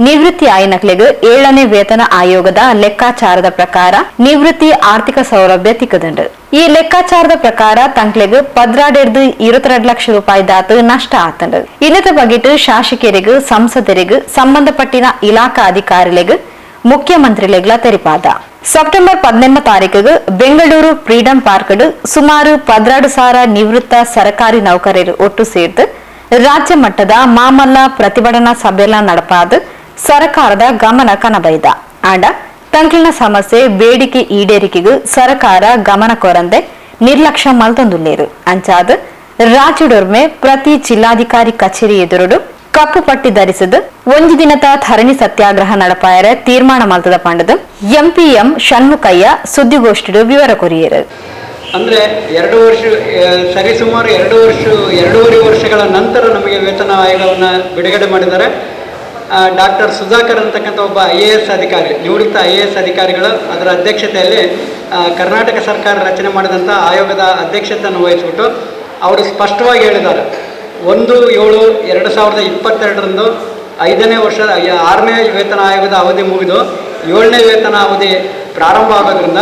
ನಿವೃತ್ತಿ ಆಯ್ನಕ್ಲೆಗ್ 7ನೇ ವೇತನ ಆಯೋಗದ ಲೆಕ್ಕಾಚಾರದ ಪ್ರಕಾರ ನಿವೃತ್ತಿ ಆರ್ಥಿಕ ಸೌಲಭ್ಯ ತಿಕ್ಕದಂಡು. ಈ ಲೆಕ್ಕಾಚಾರದ ಪ್ರಕಾರ ತಂಕ್ಲೆಗ್ 22 ಲಕ್ಷ ರೂಪಾಯಿ ದಾತು ನಷ್ಟ ಆತಂಡು. ಇನ್ನತ ಬಗೆಟ್ ಶಾಸಕರಿಗೂ ಸಂಸದರಿಗೂ ಸಂಬಂಧಪಟ್ಟಿನ ಇಲಾಖಾ ಅಧಿಕಾರಿಗಳಿಗೂ ಮುಖ್ಯಮಂತ್ರಿಗಳ ತೆರಿಪಾದ. ಸೆಪ್ಟೆಂಬರ್ 11 ತಾರೀಕಿಗೆ ಬೆಂಗಳೂರು ಫ್ರೀಡಂ ಪಾರ್ಕ್ ಸುಮಾರು 16,000 ನಿವೃತ್ತ ಸರ್ಕಾರಿ ನೌಕರರು ಒಟ್ಟು ಸೇರ್ದು ರಾಜ್ಯ ಮಟ್ಟದ ಮಾಮಲ್ಲ ಪ್ರತಿಭಟನಾ ಸಭೆಲ್ಲ ನಡಪಾದ ಸರ್ಕಾರದ ಗಮನ ಕನಬೈದ ಆಂಡ ತಂಕ್ಲಿನ ಸಮಸ್ಯೆ ಬೇಡಿಕೆ ಈಡೇರಿಕೆಗೂ ಸರ್ಕಾರ ಗಮನ ಕೊರಂದೆ ನಿರ್ಲಕ್ಷ್ಯ ಮಲ್ತೊಂದುಲ್ಲೇರು ಅಂಚಾದ ರಾಜ್ಯಡೊರ್ಮೆ ಪ್ರತಿ ಜಿಲ್ಲಾಧಿಕಾರಿ ಕಚೇರಿ ಎದುರುಡು ಕಪ್ಪು ಪಟ್ಟಿ ಧರಿಸಿದ 1 ದಿನದ ಧರಣಿ ಸತ್ಯಾಗ್ರಹ ನಡಪಾಯರ ತೀರ್ಮಾನ ಮಲ್ತದ ಪಂಡದ MPM ಷಣ್ಮುಗಯ್ಯ ಸುದ್ದಿಗೋಷ್ಠಿಡು ವಿವರ ಕೊರಿಯರು. ಅಂದರೆ 2 ವರ್ಷ ಸರಿಸುಮಾರು 2.5 ವರ್ಷಗಳ ನಂತರ ನಮಗೆ ವೇತನ ಆಯೋಗವನ್ನು ಬಿಡುಗಡೆ ಮಾಡಿದ್ದಾರೆ. ಡಾಕ್ಟರ್ ಸುಧಾಕರ್ ಅಂತಕ್ಕಂಥ ಒಬ್ಬ IAS ಅಧಿಕಾರಿ, ನಿವೃತ್ತ IAS ಅಧಿಕಾರಿಗಳು ಅದರ ಅಧ್ಯಕ್ಷತೆಯಲ್ಲಿ ಕರ್ನಾಟಕ ಸರ್ಕಾರ ರಚನೆ ಮಾಡಿದಂಥ ಆಯೋಗದ ಅಧ್ಯಕ್ಷತೆಯನ್ನು ವಹಿಸಿಬಿಟ್ಟು ಅವರು ಸ್ಪಷ್ಟವಾಗಿ ಹೇಳಿದ್ದಾರೆ, 1/7/2022 5ನೇ ವರ್ಷ 6ನೇ ವೇತನ ಆಯೋಗದ ಅವಧಿ ಮುಗಿದು 7ನೇ ವೇತನ ಅವಧಿ ಪ್ರಾರಂಭ ಆಗೋದ್ರಿಂದ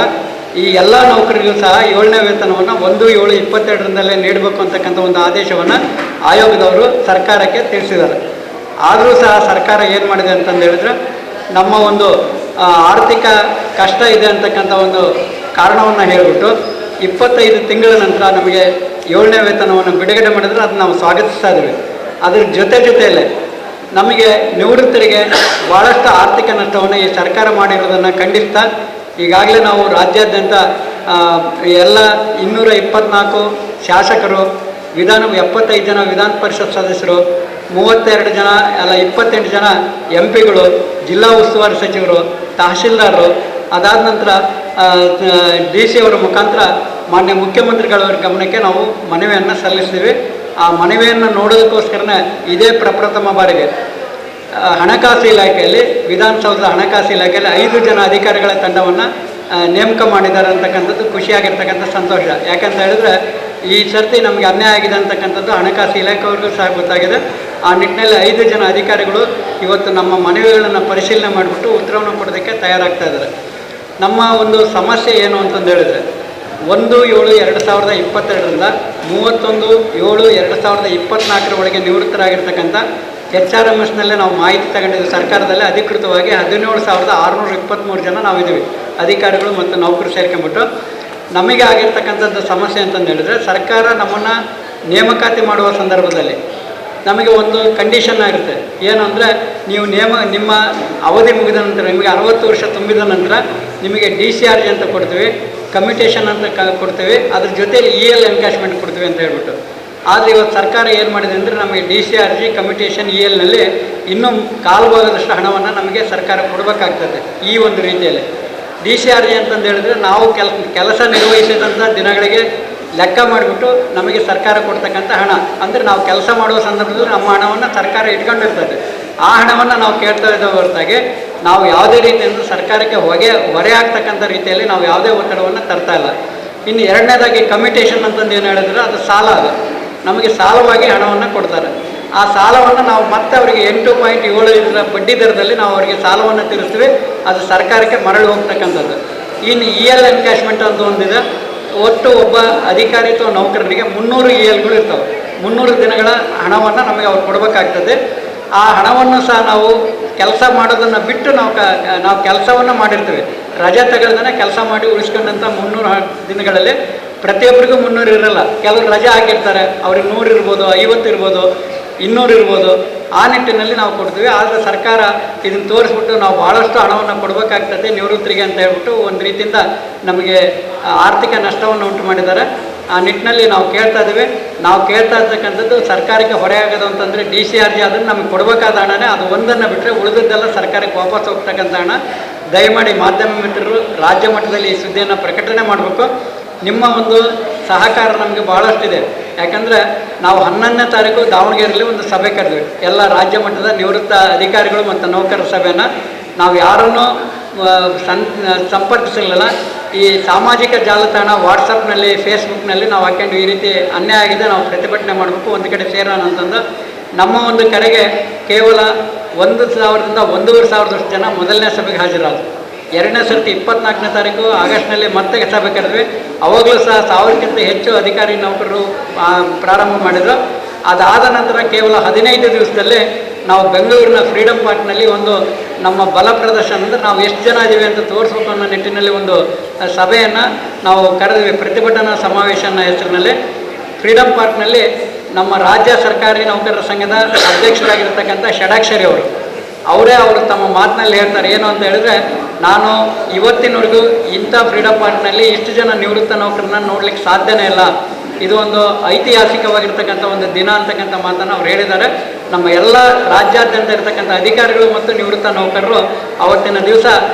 ಈ ಎಲ್ಲ ನೌಕರರಿಗೂ ಸಹ 7ನೇ ವೇತನವನ್ನು 1/7/22 ನೀಡಬೇಕು ಅಂತಕ್ಕಂಥ ಒಂದು ಆದೇಶವನ್ನು ಆಯೋಗದವರು ಸರ್ಕಾರಕ್ಕೆ ತಿಳಿಸಿದ್ದಾರೆ. ಆದರೂ ಸಹ ಸರ್ಕಾರ ಏನು ಮಾಡಿದೆ ಅಂತಂದು ಹೇಳಿದ್ರೆ, ನಮ್ಮ ಒಂದು ಆರ್ಥಿಕ ಕಷ್ಟ ಇದೆ ಅಂತಕ್ಕಂಥ ಒಂದು ಕಾರಣವನ್ನು ಹೇಳಿಬಿಟ್ಟು 25 ತಿಂಗಳ ನಂತರ ನಮಗೆ 7ನೇ ವೇತನವನ್ನು ಬಿಡುಗಡೆ ಮಾಡಿದ್ರೆ ಅದನ್ನು ನಾವು ಸ್ವಾಗತಿಸ್ತಾ ಇದ್ದೀವಿ. ಅದ್ರ ಜೊತೆಯಲ್ಲೇ ನಮಗೆ ನಿವೃತ್ತರಿಗೆ ಭಾಳಷ್ಟು ಆರ್ಥಿಕ ನಷ್ಟವನ್ನು ಈ ಸರ್ಕಾರ ಮಾಡಿರೋದನ್ನು ಖಂಡಿಸ್ತಾ ಈಗಾಗಲೇ ನಾವು ರಾಜ್ಯಾದ್ಯಂತ ಎಲ್ಲ 224 ಶಾಸಕರು, 75 ಜನ ವಿಧಾನ ಪರಿಷತ್ ಸದಸ್ಯರು, 32 ಜನ ಅಲ್ಲ 28 ಜನ MP ಗಳು, ಜಿಲ್ಲಾ ಉಸ್ತುವಾರಿ ಸಚಿವರು, ತಹಶೀಲ್ದಾರರು, ಅದಾದ ನಂತರ DC ಅವರ ಮುಖಾಂತರ ಮಾನ್ಯ ಮುಖ್ಯಮಂತ್ರಿಗಳವರ ಗಮನಕ್ಕೆ ನಾವು ಮನವಿಯನ್ನು ಸಲ್ಲಿಸ್ತೀವಿ. ಆ ಮನವಿಯನ್ನು ನೋಡೋದಕ್ಕೋಸ್ಕರನೇ ಇದೇ ಪ್ರಪ್ರಥಮ ಬಾರಿಗೆ ಹಣಕಾಸು ಇಲಾಖೆಯಲ್ಲಿ, ವಿಧಾನಸೌಧದ ಹಣಕಾಸು ಇಲಾಖೆಯಲ್ಲಿ 5 ಜನ ಅಧಿಕಾರಿಗಳ ತಂಡವನ್ನು ನೇಮಕ ಮಾಡಿದ್ದಾರೆ ಅಂತಕ್ಕಂಥದ್ದು ಖುಷಿಯಾಗಿರ್ತಕ್ಕಂಥ ಸಂತೋಷ. ಯಾಕಂತ ಹೇಳಿದ್ರೆ ಈ ಸರ್ತಿ ನಮಗೆ ಅನ್ಯಾಯ ಆಗಿದೆ ಅಂತಕ್ಕಂಥದ್ದು ಹಣಕಾಸು ಇಲಾಖೆಯವ್ರಿಗೂ ಸಹ ಗೊತ್ತಾಗಿದೆ. ಆ ನಿಟ್ಟಿನಲ್ಲಿ 5 ಜನ ಅಧಿಕಾರಿಗಳು ಇವತ್ತು ನಮ್ಮ ಮನವಿಗಳನ್ನು ಪರಿಶೀಲನೆ ಮಾಡಿಬಿಟ್ಟು ಉತ್ತರವನ್ನು ಕೊಡೋದಕ್ಕೆ ತಯಾರಾಗ್ತಾ ಇದ್ದಾರೆ. ನಮ್ಮ ಒಂದು ಸಮಸ್ಯೆ ಏನು ಅಂತಂದು ಹೇಳಿದ್ರೆ 1/7/2022ರಿಂದ 31/7/2024 ಒಳಗೆ ನಿವೃತ್ತರಾಗಿರ್ತಕ್ಕಂಥ HRMSನಲ್ಲೇ ನಾವು ಮಾಹಿತಿ ತಗೊಂಡಿದ್ದೀವಿ. ಸರ್ಕಾರದಲ್ಲಿ ಅಧಿಕೃತವಾಗಿ 17,623 ಜನ ನಾವಿದ್ದೀವಿ, ಅಧಿಕಾರಿಗಳು ಮತ್ತು ನೌಕರು ಸೇರ್ಕೊಂಡ್ಬಿಟ್ಟು. ನಮಗೆ ಆಗಿರ್ತಕ್ಕಂಥದ್ದು ಸಮಸ್ಯೆ ಅಂತಂದು ಹೇಳಿದ್ರೆ, ಸರ್ಕಾರ ನಮ್ಮನ್ನು ನೇಮಕಾತಿ ಮಾಡುವ ಸಂದರ್ಭದಲ್ಲಿ ನಮಗೆ ಒಂದು ಕಂಡೀಷನ್ ಆಗಿರುತ್ತೆ. ಏನು ಅಂದರೆ, ನೀವು ನಿಮ್ಮ ಅವಧಿ ಮುಗಿದ ನಂತರ, ನಿಮಗೆ 60 ವರ್ಷ ತುಂಬಿದ ನಂತರ ನಿಮಗೆ DCRG ಅಂತ ಕೊಡ್ತೀವಿ, ಕಮ್ಯುಟೇಷನ್ ಅಂತ ಕೊಡ್ತೀವಿ, ಅದ್ರ ಜೊತೆಲಿ EL ಎನ್ಕ್ಯಾಶ್ಮೆಂಟ್ ಕೊಡ್ತೀವಿ ಅಂತ ಹೇಳ್ಬಿಟ್ಟು. ಆದರೆ ಇವತ್ತು ಸರ್ಕಾರ ಏನು ಮಾಡಿದೆ ಅಂದರೆ, ನಮಗೆ DCRG, ಕಮ್ಯುಟೇಷನ್, ELನಲ್ಲಿ ಇನ್ನೂ ಕಾಲು ಭಾಗದಷ್ಟು ಹಣವನ್ನು ನಮಗೆ ಸರ್ಕಾರ ಕೊಡಬೇಕಾಗ್ತದೆ. ಈ ಒಂದು ರೀತಿಯಲ್ಲಿ DCRG ಅಂತಂದು ಹೇಳಿದ್ರೆ, ನಾವು ಕೆಲಸ ನಿರ್ವಹಿಸಿದಂಥ ದಿನಗಳಿಗೆ ಲೆಕ್ಕ ಮಾಡಿಬಿಟ್ಟು ನಮಗೆ ಸರ್ಕಾರ ಕೊಡ್ತಕ್ಕಂಥ ಹಣ. ಅಂದರೆ ನಾವು ಕೆಲಸ ಮಾಡುವ ಸಂದರ್ಭದಲ್ಲಿ ನಮ್ಮ ಹಣವನ್ನು ಸರ್ಕಾರ ಇಟ್ಕೊಂಡಿರ್ತದೆ. ಆ ಹಣವನ್ನು ನಾವು ಕೇಳ್ತಾ ಇದ್ದೇವೆ ಹೊರತಾಗಿ ನಾವು ಯಾವುದೇ ರೀತಿಯಿಂದ ಸರ್ಕಾರಕ್ಕೆ ಹೊರೆ ಆಗ್ತಕ್ಕಂಥ ರೀತಿಯಲ್ಲಿ ನಾವು ಯಾವುದೇ ಒತ್ತಡವನ್ನು ತರ್ತಾ ಇಲ್ಲ. ಇನ್ನು ಎರಡನೇದಾಗಿ ಕಮ್ಯುಟೇಷನ್ ಅಂತಂದು ಏನು ಹೇಳಿದ್ರೆ, ಅದು ಸಾಲ. ಅದು ನಮಗೆ ಸಾಲವಾಗಿ ಹಣವನ್ನು ಕೊಡ್ತಾರೆ. ಆ ಸಾಲವನ್ನು ನಾವು ಮತ್ತೆ ಅವರಿಗೆ 8.75 ಬಡ್ಡಿ ದರದಲ್ಲಿ ನಾವು ಅವರಿಗೆ ಸಾಲವನ್ನು ತೀರಿಸ್ತೀವಿ. ಅದು ಸರ್ಕಾರಕ್ಕೆ ಮರಳಿ ಹೋಗ್ತಕ್ಕಂಥದ್ದು. ಇನ್ನು EL ಎನ್ಕ್ಯಾಶ್ಮೆಂಟ್ ಅಂತ ಒಂದಿದೆ. ಒಟ್ಟು ಒಬ್ಬ ಅಧಿಕಾರಿ ಅಥವಾ ನೌಕರನಿಗೆ 300 ELಗಳು ಇರ್ತವೆ. 300 ದಿನಗಳ ಹಣವನ್ನು ನಮಗೆ ಅವ್ರು ಕೊಡಬೇಕಾಗ್ತದೆ. ಆ ಹಣವನ್ನು ಸಹ ನಾವು ಕೆಲಸ ಮಾಡೋದನ್ನು ಬಿಟ್ಟು ನಾವು ಕೆಲಸವನ್ನು ಮಾಡಿರ್ತೀವಿ. ರಜೆ ತಗೊಳ್ದೇ ಕೆಲಸ ಮಾಡಿ ಉಳಿಸ್ಕೊಂಡಂಥ 300 ದಿನಗಳಲ್ಲಿ ಪ್ರತಿಯೊಬ್ಬರಿಗೂ 300 ಇರಲ್ಲ. ಕೆಲವರು ರಜೆ ಹಾಕಿರ್ತಾರೆ, ಅವ್ರಿಗೆ 100 ಇರ್ಬೋದು, 50 ಇರ್ಬೋದು, 200 ಇರ್ಬೋದು. ಆ ನಿಟ್ಟಿನಲ್ಲಿ ನಾವು ಕೊಡ್ತೀವಿ. ಆದರೆ ಸರ್ಕಾರ ಇದನ್ನು ತೋರಿಸ್ಬಿಟ್ಟು ನಾವು ಭಾಳಷ್ಟು ಹಣವನ್ನು ಕೊಡಬೇಕಾಗ್ತದೆ ನಿವೃತ್ತರಿಗೆ ಅಂತ ಹೇಳ್ಬಿಟ್ಟು ಒಂದು ರೀತಿಯಿಂದ ನಮಗೆ ಆರ್ಥಿಕ ನಷ್ಟವನ್ನು ಉಂಟು ಮಾಡಿದ್ದಾರೆ. ಆ ನಿಟ್ಟಿನಲ್ಲಿ ನಾವು ಕೇಳ್ತಾ ಇದ್ದೀವಿ. ನಾವು ಕೇಳ್ತಾ ಇರ್ತಕ್ಕಂಥದ್ದು ಸರ್ಕಾರಕ್ಕೆ ಹೊರೆ ಆಗೋದು ಅಂತಂದರೆ DCRG ಅದನ್ನು ನಮಗೆ ಕೊಡಬೇಕಾದ ಹಣನೇ. ಅದು ಒಂದನ್ನು ಬಿಟ್ಟರೆ ಉಳಿದದ್ದೆಲ್ಲ ಸರ್ಕಾರಕ್ಕೆ ವಾಪಸ್ ಹೋಗ್ತಕ್ಕಂಥ ಹಣ. ದಯಮಾಡಿ ಮಾಧ್ಯಮ ಮಿತ್ರರು ರಾಜ್ಯ ಮಟ್ಟದಲ್ಲಿ ಈ ಸುದ್ದಿಯನ್ನು ಪ್ರಕಟಣೆ ಮಾಡಬೇಕು. ನಿಮ್ಮ ಒಂದು ಸಹಕಾರ ನಮಗೆ ಭಾಳಷ್ಟಿದೆ. ಯಾಕಂದರೆ ನಾವು 11ನೇ ತಾರೀಕು ದಾವಣಗೆರೆಯಲ್ಲಿ ಒಂದು ಸಭೆ ಕರೆದ್ವಿ, ಎಲ್ಲ ರಾಜ್ಯ ಮಟ್ಟದ ನಿವೃತ್ತ ಅಧಿಕಾರಿಗಳು ಮತ್ತು ನೌಕರರ ಸಭೆಯನ್ನು. ನಾವು ಯಾರನ್ನೂ ಸಂಪರ್ಕಿಸಲಿಲ್ಲ. ಈ ಸಾಮಾಜಿಕ ಜಾಲತಾಣ ವಾಟ್ಸಪ್ನಲ್ಲಿ, ಫೇಸ್ಬುಕ್ನಲ್ಲಿ ನಾವು ಹಾಕೊಂಡು ಈ ರೀತಿ ಅನ್ಯಾಯ ಆಗಿದೆ, ನಾವು ಪ್ರತಿಭಟನೆ ಮಾಡಬೇಕು, ಒಂದು ಕಡೆ ಸೇರೋಣ ಅಂತಂದು ನಮ್ಮ ಒಂದು ಕರೆಗೆ ಕೇವಲ 1,000ರಿಂದ 1,500 ಜನ ಮೊದಲನೇ ಸಭೆಗೆ ಹಾಜರಾದರು. ಎರಡನೇ ಸರ್ತಿ 24ನೇ ತಾರೀಕು ಆಗಸ್ಟ್ನಲ್ಲಿ ಮತ್ತೆ ಸಭೆ ಕರೆದ್ವಿ. ಅವಾಗಲೂ ಸಹ 1000ಕ್ಕಿಂತ ಹೆಚ್ಚು ಅಧಿಕಾರಿ ನೌಕರರು ಪ್ರಾರಂಭ ಮಾಡಿದರು. ಅದಾದ ನಂತರ ಕೇವಲ 15 ದಿವಸದಲ್ಲಿ ನಾವು ಬೆಂಗಳೂರಿನ ಫ್ರೀಡಮ್ ಪಾರ್ಕ್ನಲ್ಲಿ ಒಂದು ನಮ್ಮ ಬಲ ಪ್ರದರ್ಶನ, ಅಂದರೆ ನಾವು ಎಷ್ಟು ಜನ ಇದ್ದೀವಿ ಅಂತ ತೋರಿಸ್ಬೇಕು ಅನ್ನೋ ನಿಟ್ಟಿನಲ್ಲಿ ಒಂದು ಸಭೆಯನ್ನು ನಾವು ಕರೆದ್ವಿ. ಪ್ರತಿಭಟನಾ ಸಮಾವೇಶನ ಹೆಸರಿನಲ್ಲಿ ಫ್ರೀಡಮ್ ಪಾರ್ಕ್ನಲ್ಲಿ ನಮ್ಮ ರಾಜ್ಯ ಸರ್ಕಾರಿ ನೌಕರರ ಸಂಘದ ಅಧ್ಯಕ್ಷರಾಗಿರ್ತಕ್ಕಂಥ ಷಡಾಕ್ಷರಿ ಅವರು ತಮ್ಮ ಮಾತಿನಲ್ಲಿ ಹೇಳ್ತಾರೆ. ಏನು ಅಂತ ಹೇಳಿದ್ರೆ, ನಾನು ಇವತ್ತಿನವರೆಗೂ ಇಂಥ ಫ್ರೀಡಮ್ ಪಾರ್ಕ್ನಲ್ಲಿ ಇಷ್ಟು ಜನ ನಿವೃತ್ತ ನೌಕರನ್ನ ನೋಡ್ಲಿಕ್ಕೆ ಸಾಧ್ಯನೇ ಇಲ್ಲ. ಇದು ಒಂದು ಐತಿಹಾಸಿಕವಾಗಿರ್ತಕ್ಕಂಥ ಒಂದು ದಿನ ಅಂತಕ್ಕಂಥ ಮಾತನ್ನು ಅವ್ರು ಹೇಳಿದ್ದಾರೆ. ನಮ್ಮ ಎಲ್ಲ ರಾಜ್ಯಾದ್ಯಂತ ಇರತಕ್ಕಂಥ ಅಧಿಕಾರಿಗಳು ಮತ್ತು ನಿವೃತ್ತ ನೌಕರರು ಅವತ್ತಿನ ದಿವಸ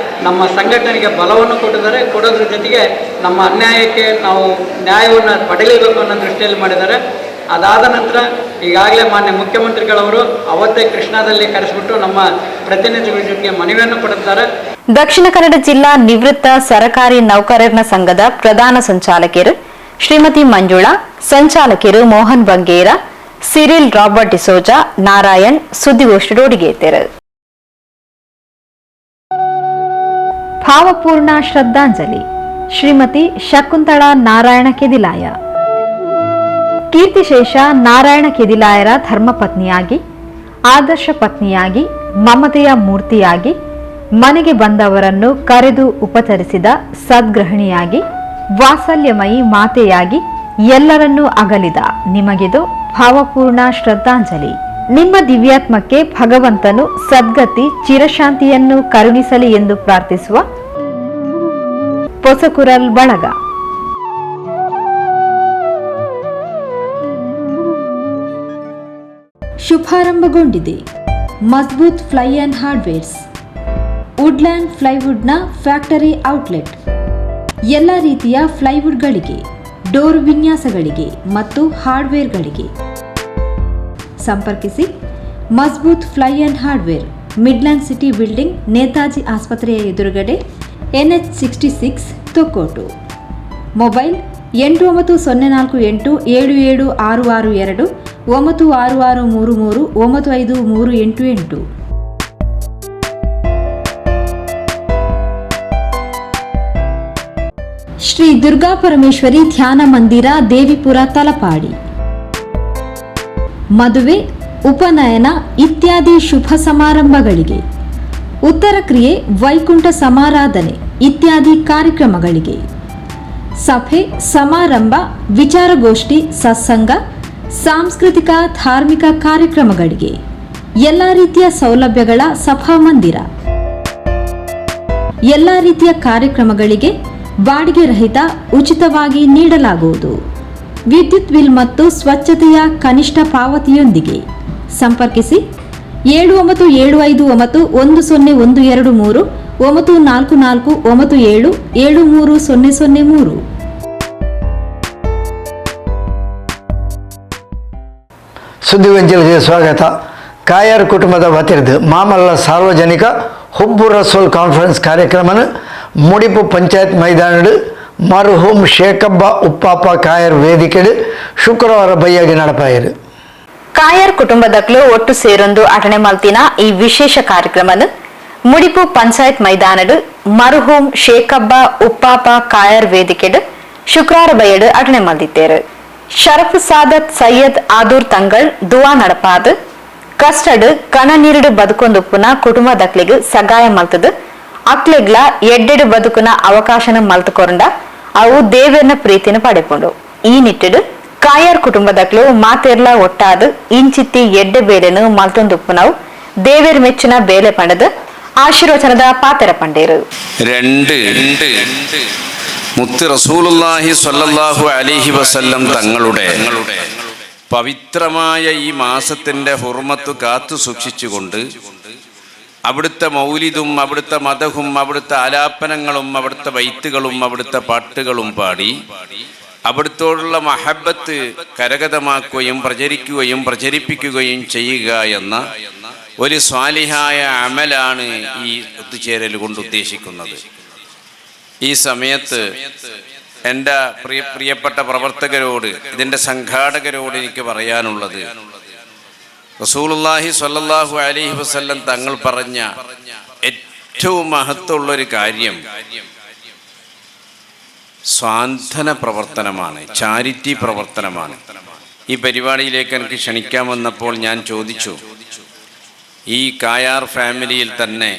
ನಮ್ಮ ಸಂಘಟನೆಗೆ ಬಲವನ್ನು ಕೊಟ್ಟಿದ್ದಾರೆ. ಕೊಡೋದ್ರ ಜೊತೆಗೆ ನಮ್ಮ ಅನ್ಯಾಯಕ್ಕೆ ನಾವು ನ್ಯಾಯವನ್ನು ಪಡೆಯಲೇಬೇಕು ಅನ್ನೋ ದೃಷ್ಟಿಯಲ್ಲಿ ಮಾಡಿದ್ದಾರೆ. ಅದಾದ ನಂತರ ಈಗಾಗಲೇ ಮಾನ್ಯ ಮುಖ್ಯಮಂತ್ರಿಗಳವರು ಅವತ್ತೇ ಕೃಷ್ಣಾದಲ್ಲಿ ಕರೆಸಿಬಿಟ್ಟು ನಮ್ಮ ಪ್ರತಿನಿಧಿಗಳ ಜೊತೆಗೆ ಮನವಿಯನ್ನು ಕೊಡುತ್ತಾರೆ. ದಕ್ಷಿಣ ಕನ್ನಡ ಜಿಲ್ಲಾ ನಿವೃತ್ತ ಸರಕಾರಿ ನೌಕರರ ಸಂಘದ ಪ್ರಧಾನ ಸಂಚಾಲಕರು ಶ್ರೀಮತಿ ಮಂಜುಳಾ, ಸಂಚಾಲಕರು ಮೋಹನ್ ಬಂಗೇರ, ಸಿರಿಲ್ ರಾಬರ್ಟ್ ಡಿಸೋಜಾ, ನಾರಾಯಣ್ ಸುದ್ದಿಗೋಷ್ಠಿಯೊಂದಿಗೆ ತೆರಳು. ಭಾವಪೂರ್ಣ ಶ್ರದ್ಧಾಂಜಲಿ ಶ್ರೀಮತಿ ಶಕುಂತಳಾ ನಾರಾಯಣ ಕೆದಿಲಾಯ. ಕೀರ್ತಿಶೇಷ ನಾರಾಯಣ ಕೆದಿಲಾಯರ ಧರ್ಮಪತ್ನಿಯಾಗಿ, ಆದರ್ಶ ಪತ್ನಿಯಾಗಿ, ಮಮತೆಯ ಮೂರ್ತಿಯಾಗಿ, ಮನೆಗೆ ಬಂದವರನ್ನು ಕರೆದು ಉಪಚರಿಸಿದ ಸದ್ಗೃಹಿಣಿಯಾಗಿ, ವಾತ್ಸಲ್ಯಮಯಿ ಮಾತೆಯಾಗಿ ಎಲ್ಲರನ್ನೂ ಅಗಲಿದ ನಿಮಗಿದು ಭಾವಪೂರ್ಣ ಶ್ರದ್ಧಾಂಜಲಿ. ನಿಮ್ಮ ದಿವ್ಯಾತ್ಮಕ್ಕೆ ಭಗವಂತನು ಸದ್ಗತಿ ಚಿರಶಾಂತಿಯನ್ನು ಕರುಣಿಸಲಿ ಎಂದು ಪ್ರಾರ್ಥಿಸುವ ಪೊಸಕುರಲ್ ಬಳಗ. ಶುಭಾರಂಭಗೊಂಡಿದೆ. Majboot ply and hardwares, Woodland ಫ್ಲೈವುಡ್ನ ಫ್ಯಾಕ್ಟರಿ ಔಟ್ಲೆಟ್. ಎಲ್ಲ ರೀತಿಯ ಫ್ಲೈವುಡ್ಗಳಿಗೆ, ಡೋರ್ ವಿನ್ಯಾಸಗಳಿಗೆ ಮತ್ತು ಹಾರ್ಡ್ವೇರ್ಗಳಿಗೆ ಸಂಪರ್ಕಿಸಿ. Majboot ply and hardware, Midland city building, Netaji ಆಸ್ಪತ್ರೆಯ ಎದುರುಗಡೆ, NH66 ತೊಕ್ಕೋಟು. ಮೊಬೈಲ್ 8904877662 96633 95388. ಶ್ರೀ ದುರ್ಗಾ ಪರಮೇಶ್ವರಿ ಧ್ಯಾನ ಮಂದಿರ, ದೇವಿಪುರ, ತಲಪಾಡಿ. ಮದುವೆ, ಉಪನಯನ ಇತ್ಯಾದಿ ಶುಭ ಸಮಾರಂಭಗಳಿಗೆ, ಉತ್ತರ ಕ್ರಿಯೆ, ವೈಕುಂಠ ಸಮಾರಾಧನೆ ಇತ್ಯಾದಿ ಕಾರ್ಯಕ್ರಮಗಳಿಗೆ, ಸಭೆ, ಸಮಾರಂಭ, ವಿಚಾರಗೋಷ್ಠಿ, ಸತ್ಸಂಗ, ಸಾಂಸ್ಕೃತಿಕ ಧಾರ್ಮಿಕ ಕಾರ್ಯಕ್ರಮಗಳಿಗೆ, ಎಲ್ಲ ರೀತಿಯ ಸೌಲಭ್ಯಗಳ ಸಭಾಮಂದಿರ. ಎಲ್ಲ ರೀತಿಯ ಕಾರ್ಯಕ್ರಮಗಳಿಗೆ ಬಾಡಿಗೆ ರಹಿತ ಉಚಿತವಾಗಿ ನೀಡಲಾಗುವುದು. ವಿದ್ಯುತ್ ಬಿಲ್ ಮತ್ತು ಸ್ವಚ್ಛತೆಯ ಕನಿಷ್ಠ ಪಾವತಿಯೊಂದಿಗೆ ಸಂಪರ್ಕಿಸಿ. 7975910123 94497 73003. ಸುದ್ದಿವಂಚಲಿಗೆ ಸ್ವಾಗತ. ಕಾಯರ್ ಕುಟುಂಬದ ವತಿರ್ದು ಮಾಮಲ್ಲ ಸಾರ್ವಜನಿಕ ಹುಬ್ಬು ರಸೂಲ್ ಕಾನ್ಫರೆನ್ಸ್ ಕಾರ್ಯಕ್ರಮನ ಮುಡಿಪು ಪಂಚಾಯತ್ ಮೈದಾನಡು ಮರ್ಹೂಮ್ ಶೇಖಬ್ಬ ಉಪ್ಪಾಪ ಕಾಯರ್ ವೇದಿಕೆಡು ಶುಕ್ರವಾರ ಬೈಯಾಗಿ ನಡಪಾಯರು. ಕಾಯರ್ ಕುಟುಂಬದಕ್ಲು ಒಟ್ಟು ಸೇರೊಂದು ಅಟಣೆ ಮಲ್ತಿನ ಈ ವಿಶೇಷ ಕಾರ್ಯಕ್ರಮನ ಮುಡಿಪು ಪಂಚಾಯತ್ ಮೈದಾನಡು ಮರ್ಹೂಮ್ ಶೇಖಬ್ಬ ಉಪ್ಪಾಪ ಕಾಯರ್ ವೇದಿಕೆಡು ಶುಕ್ರವಾರ ಬೈಯಡು ಅಟಣೆ ಮಲ್ದಿತ್ತೇರು. ಶರಫ್ ಸಾದತ್ ಸೈಯದ್ ಆದೂರ್ ತಂಗಳ್ ದುವಾ ನಡಪಾದು ಕಷ್ಟಡ್ ಕಣ ನೀರುಡು ಬದುಕೊಂದುಪ್ಪುನ ಕುಟುಂಬದಕ್ಲಿಗೆ ಸಗಾಯ ಮಲ್ತದು ಅಕ್ಲೆಗ್ಲ ಎಡ್ಡೆಡು ಬದುಕುನ ಅವಕಾಶನ ಮಲ್ತುಕೊಂಡ ಅವು ದೇವರನ ಪ್ರೀತಿನ ಪಡೆಕೊಂಡು ಈ ನಿಟ್ಟಿಡು ಕಾಯರ್ ಕುಟುಂಬದಕ್ಲು ಮಾತೆರ್ಲ ಒಟ್ಟಾದು ಇಂಚಿತ್ತಿ ಎಡ್ಡೆ ಬೇಲೆನು ಮಲ್ತೊಂದುಪ್ಪುನವು ದೇವರ ಮೆಚ್ಚಿನ ಬೇಲೆ ಪಂಡದು ಆಶೀರ್ವಚನದ ಪಾತೆರ ಪಂಡೇರು. മുത്ത് റസൂലുള്ളാഹി സ്വല്ലല്ലാഹു അലൈഹി വസല്ലം തങ്ങളുടെ പവിത്രമായ ഈ മാസത്തിൻ്റെ ഹുർമത്ത് കാത്തു സൂക്ഷിച്ചുകൊണ്ട് അവിടുത്തെ മൗലിദും അവിടുത്തെ മദഹും അവിടുത്തെ ആലാപനങ്ങളും അവിടുത്തെ വൈത്തുകളും അവിടുത്തെ പാട്ടുകളും പാടി അവിടുത്തോടുള്ള മഹബത്ത് കരഗതമാക്കുകയും പ്രചരിക്കുകയും പ്രചരിപ്പിക്കുകയും ചെയ്യുക എന്ന ഒരു സ്വാലിഹായ അമലാണ് ഈ ഒത്തുചേരൽ കൊണ്ട് ഉദ്ദേശിക്കുന്നത്. ഈ സമയത്ത് എൻ്റെ പ്രിയപ്പെട്ട പ്രവർത്തകരോട്, ഇതിൻ്റെ സംഘാടകരോട് എനിക്ക് പറയാനുള്ളത്, റസൂലുള്ളാഹി സ്വല്ലല്ലാഹു അലൈഹി വസല്ലം തങ്ങൾ പറഞ്ഞ ഏറ്റവും മഹത്വമുള്ളൊരു കാര്യം സ്വാന്തന പ്രവർത്തനമാണ്, ചാരിറ്റി പ്രവർത്തനമാണ്. ഈ പരിപാടിയിലേക്ക് എനിക്ക് ക്ഷണിക്കാൻ വന്നപ്പോൾ ഞാൻ ചോദിച്ചു, ഈ കായാർ ഫാമിലിയിൽ തന്നെ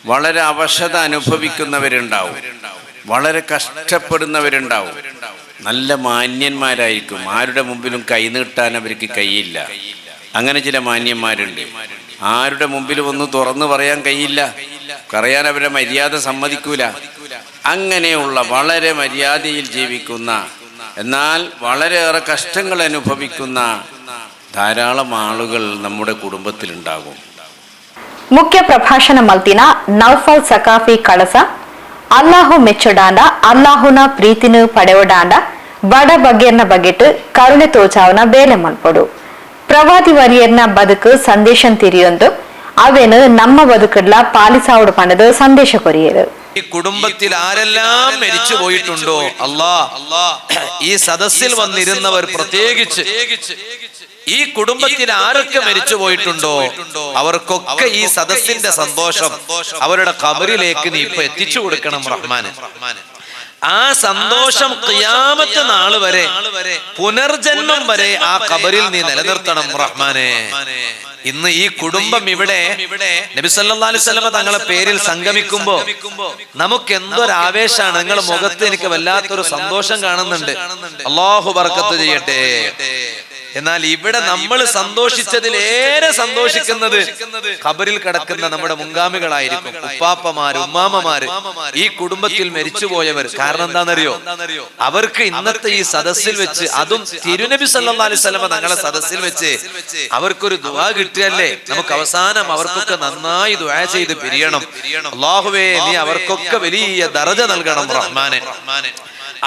വളരെ അവശത അനുഭവിക്കുന്നവരുണ്ടാവും, വളരെ കഷ്ടപ്പെടുന്നവരുണ്ടാവും, നല്ല മാന്യന്മാരായിരിക്കും, ആരുടെ മുമ്പിലും കൈനീട്ടാൻ അവർക്ക് കഴിയില്ല. അങ്ങനെ ചില മാന്യന്മാരുണ്ട്, ആരുടെ മുമ്പിലും ഒന്ന് തുറന്നു പറയാൻ കഴിയില്ല, പറയാൻ അവരുടെ മര്യാദ സമ്മതിക്കൂല. അങ്ങനെയുള്ള വളരെ മര്യാദയിൽ ജീവിക്കുന്ന എന്നാൽ വളരെയേറെ കഷ്ടങ്ങൾ അനുഭവിക്കുന്ന ധാരാളം ആളുകൾ നമ്മുടെ കുടുംബത്തിലുണ്ടാകും. ಮುಖ್ಯ ಪ್ರಭಾಷಣ ಮಲ್ತಿನ ನೌಫಲ್ ಸಕಾಫಿ ಕಳಸ ಅಲ್ಲಾಹು ಮೆಚ್ಚೊಡಾಂಡ ಅಲ್ಲಾಹುನ ಪ್ರೀತಿನ ಪಡೆಯೊಡಾಂಡ ಬಡ ಬಗೆರ್ನ ಬಗೆಟ್ ಕರುಣೆ ತೋಚಾವನ ಬೇಲೆ ಮಲ್ಪಡು ಪ್ರವಾದಿ ವರಿಯರ್ನ ಬದುಕು ಸಂದೇಶ ತಿರಿಯೊಂದು ಅವೇನು ನಮ್ಮ ಬದುಕಡ್ಲ ಪಾಲಿಸಾವುಡು ಪಂಡದು ಸಂದೇಶ ಕೊರಿಯರು. ഈ കുടുംബത്തിൽ ആരെല്ലാം മരിച്ചു പോയിട്ടുണ്ടോ ഈ സദസ്സിൽ വന്നിരുന്നവർ പ്രത്യേകിച്ച് ഈ കുടുംബത്തിൽ ആരൊക്കെ മരിച്ചു പോയിട്ടുണ്ടോ അവർക്കൊക്കെ ഈ സദസ്സിന്റെ സന്തോഷം അവരുടെ ഖബറിലേക്ക് നീ ഇപ്പൊ എത്തിച്ചു കൊടുക്കണം റഹ്മാനെ. ആ സന്തോഷം ഖിയാമത്ത് നാൾ വരെ, പുനർജന്മം വരെ ആ ഖബറിൽ നീ നിലനിർത്തണം റഹ്മാനെ. ഇന്ന് ഈ കുടുംബം ഇവിടെ നബി സല്ലല്ലാഹു അലൈഹി വസല്ലം തങ്ങളുടെ പേരിൽ സംഗമിക്കുമ്പോ നമുക്ക് എന്തൊരാവേശാണ്. നിങ്ങളുടെ മുഖത്ത് എനിക്ക് വല്ലാത്തൊരു സന്തോഷം കാണുന്നുണ്ട്. അല്ലാഹു ബർക്കത്ത് ചെയ്യട്ടെ. എന്നാൽ ഇവിടെ നമ്മൾ സന്തോഷിച്ചതിലേറെ സന്തോഷിക്കുന്നത് ഖബറിൽ കിടക്കുന്ന നമ്മുടെ മുൻഗാമികളായിരിക്കും, ഉപ്പാപ്പമാര്, ഉമ്മാമ്മമാര്, ഈ കുടുംബത്തിൽ മരിച്ചുപോയവർ. കാരണം എന്താണെന്നറിയോ? അവർക്ക് ഇന്നത്തെ ഈ സദസ്സിൽ വെച്ച്, അതും തിരുനബി സല്ലല്ലാഹു അലൈഹി വസല്ലം തങ്ങളുടെ സദസ്സിൽ വെച്ച് അവർക്കൊരു ദുആ കിട്ടിയല്ലേ, നമുക്ക് അവസാനം അവർക്കൊക്കെ നന്നായി ദുആ ചെയ്ത് പിരിയണം. അല്ലാഹുവേ, നീ അവർക്കൊക്കെ വലിയ ദറജ നൽകണം റഹ്മാനെ.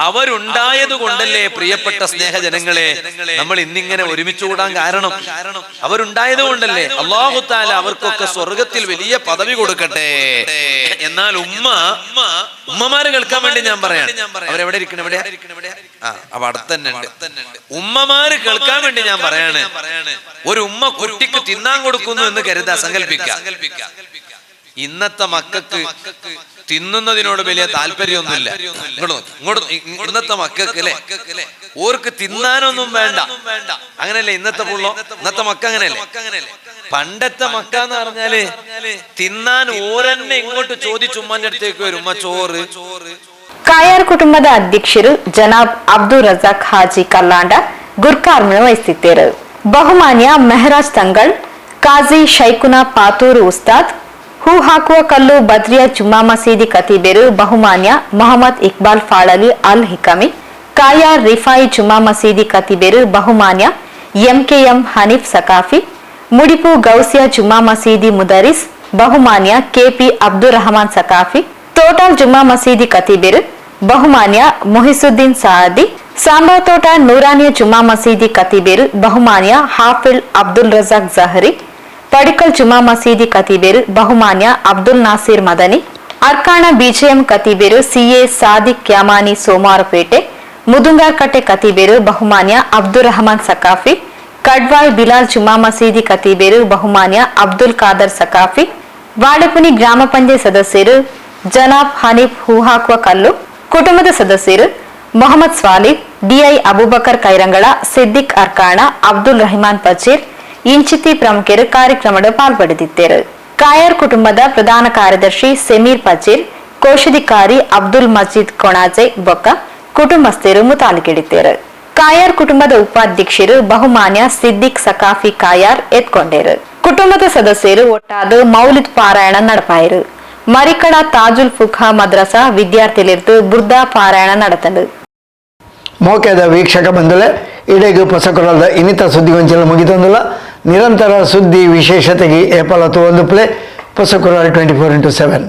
അവരുണ്ടായത് കൊണ്ടല്ലേ പ്രിയപ്പെട്ട സ്നേഹജനങ്ങളെ നമ്മൾ ഇന്നിങ്ങനെ ഒരുമിച്ച് കൂടാൻ കാരണം. അവരുണ്ടായത് കൊണ്ടല്ലേ. അല്ലാഹു തആല അവർക്കൊക്കെ സ്വർഗത്തിൽ വലിയ പദവി കൊടുക്കട്ടെ. എന്നാൽ ഉമ്മമാര് കേൾക്കാൻ വേണ്ടി ഞാൻ പറയാം, അവരെവിടെ ഇരിക്കണം? എവിടെയാ? അപ്പൊ അടുത്ത് തന്നെ ഉണ്ട്. ഉമ്മമാര് കേൾക്കാൻ വേണ്ടി ഞാൻ പറയാണ്, ഒരു ഉമ്മ കുട്ടിക്ക് തിന്നാൻ കൊടുക്കുന്നു എന്ന് കരുതാ, സങ്കല്പിക്കാം. ഇന്നത്തെ മക്കൾക്ക് തിന്നുന്നതിനോട് വലിയ താല്പര്യമൊന്നുമില്ല. ഇന്നത്തെ മക്കൾക്ക് അല്ലെ, ഓർക്ക് തിന്നാനൊന്നും വേണ്ട, അങ്ങനല്ലേ ഇന്നത്തെ പുള്ളോ? ഇന്നത്തെ മക്ക അങ്ങനെയല്ലേ? പണ്ടത്തെ മക്ക എന്ന് പറഞ്ഞാല് തിന്നാൻ ഓരെന്നെ ഇങ്ങോട്ട് ചോദിച്ചു ഉമ്മന്റെ അടുത്തേക്ക് വരും, ഉമ്മ ചോറ്. ಕಾಯಾರ್ ಕುಟುಂಬದ ಅಧ್ಯಕ್ಷರು ಜನಾಬ್ ಅಬ್ದುಲ್ ರಜಾಕ್ ಹಾಜಿ ಕಲ್ಲಾಂಡ ಗುರ್ಕಾರ್ಮಣ ವಹಿಸಿದ್ದರು. ಬಹುಮಾನ್ಯ ಮೆಹರಾಜ್ ತಂಗಳ್, ಕಾಜಿ ಶೈಖುನಾ ಪಾತೂರು ಉಸ್ತಾದ್, ಹೂ ಹಾಕುವ ಕಲ್ಲು ಬದ್ರಿಯಾ ಜುಮ್ಮಾ ಮಸೀದಿ ಕತೀಬೆರು ಬಹುಮಾನ್ಯ ಮೊಹಮ್ಮದ್ ಇಕ್ಬಾಲ್ ಫಾಳಲಿ ಅಲ್ ಹಿಕಮಿ, ಕಾಯಾರ್ ರಿಫಾಯಿ ಜುಮ್ಮಾ ಮಸೀದಿ ಕತೀಬೆರು ಬಹುಮಾನ್ಯ ಎಂಕೆಎಂ ಹನೀಫ್ ಸಕಾಫಿ, ಮುಡಿಪು ಗೌಸಿಯಾ ಜುಮ್ಮಾ ಮಸೀದಿ ಮುದರಿಸ್ ಬಹುಮಾನ್ಯ ಕೆಪಿ ಅಬ್ದುಲ್ ರಹಮಾನ್ ಸಕಾಫಿ, ತೋಟಾಲ್ ಜುಮ್ಮಾ ಮಸೀದಿ ಕತೀಬೆರು ಬಹುಮಾನ್ಯ ಮುಹಿಸುದ್ದೀನ್ ಸಾದಿ, ಸಾಂಬಾವ್ ತೋಟ ನೂರಾನಿಯ ಜುಮ್ಮಾ ಮಸೀದಿ ಕತೀಬೆರು ಬಹುಮಾನ್ಯ ಹಾಫಿಲ್ ಅಬ್ದುಲ್ ರಜಾಕ್ ಜಹರಿ, ಪಡಿಕಲ್ ಜುಮ್ಮಾ ಮಸೀದಿ ಕತೀಬೆರು ಬಹುಮಾನ್ಯ ಅಬ್ದುಲ್ ನಾಸಿರ್ ಮದನಿ, ಅರ್ಕಾಣ ಬಿಜೆಎಂ ಕತೀಬೆರು ಸಿಎ ಸಾದಿಕ್ ಕ್ಯಾಮಾನಿ ಸೋಮವಾರಪೇಟೆ, ಮುದುಂಗಾರ್ಕಟ್ಟೆ ಕತೀಬೆರು ಬಹುಮಾನ್ಯ ಅಬ್ದುಲ್ ರಹಮಾನ್ ಸಕಾಫಿ, ಕಡ್ವಾಯ್ ಬಿಲಾಲ್ ಜುಮ್ಮಾ ಮಸೀದಿ ಕತೀಬೆರು ಬಹುಮಾನ್ಯ ಅಬ್ದುಲ್ ಖಾದರ್ ಸಕಾಫಿ, ವಾಡಪುನಿ ಗ್ರಾಮ ಪಂಚಾಯತ್ ಸದಸ್ಯರು ಜನಾಬ್ ಹನೀಫ್ ಹೂ ಹಾಕುವ ಕಲ್ಲು, ಕುಟುಂಬದ ಸದಸ್ಯರು ಮೊಹಮ್ಮದ್ ಸ್ವಾಲಿಹ್, ಡಿಐ ಅಬೂಬಕರ್ ಕೈರಂಗಳ, ಸಿದ್ದಿಕ್ ಅರ್ಕಾಣ, ಅಬ್ದುಲ್ ರಹಿಮಾನ್ ಪಚೀರ್ ಇಂಚಿತಿ ಪ್ರಮುಖರು ಕಾರ್ಯಕ್ರಮದ ಪಾಲ್ಪಡೆದಿದ್ದರು. ಕಾಯರ್ ಕುಟುಂಬದ ಪ್ರಧಾನ ಕಾರ್ಯದರ್ಶಿ ಸಮೀರ್ ಪಚೀರ್, ಕೋಶಾಧಿಕಾರಿ ಅಬ್ದುಲ್ ಮಜೀದ್ ಕೊಣಾಜೆ ಬೊಕ್ಕ ಕುಟುಂಬಸ್ಥರು ಮುತಾಲಿಕೆಡಿದ್ದರು. ಕಾಯರ್ ಕುಟುಂಬದ ಉಪಾಧ್ಯಕ್ಷರು ಬಹುಮಾನ್ಯ ಸಿದ್ದಿಕ್ ಸಕಾಫಿ ಕಾಯಾರ್ ಎತ್ಕೊಂಡರು. ಕುಟುಂಬದ ಸದಸ್ಯರು ಒಟ್ಟಾದ ಮೌಲಿದ್ ಪಾರಾಯಣ ನಡಪಾಯರು. ಮರಿಕಡ ತಾಜುಲ್ ಫುಖಾ ಮದ್ರಸಾ ವಿದ್ಯಾರ್ಥಿಗಳಿರ್ದು ಬುರ್ದಾ ಪಾರಾಯಣ ನಡೆತಂಡು. ಮೋಕೆದ ವೀಕ್ಷಕ ಬಂಧುಗಳೇ, ಇಡೆಗೂ ಪೊಸಕೊಳದ ಇನ್ನಿತ ಸುದ್ದಿಗೊಂಚಲು ಮುಗಿತಂದುಲ್ಲ. ನಿರಂತರ ಸುದ್ದಿ ವಿಶೇಷತೆಗೆ ಏಪಲತ್ತು ಒಂದು ಪ್ಲೇ ಪೊಸಕೊಳ 24x7.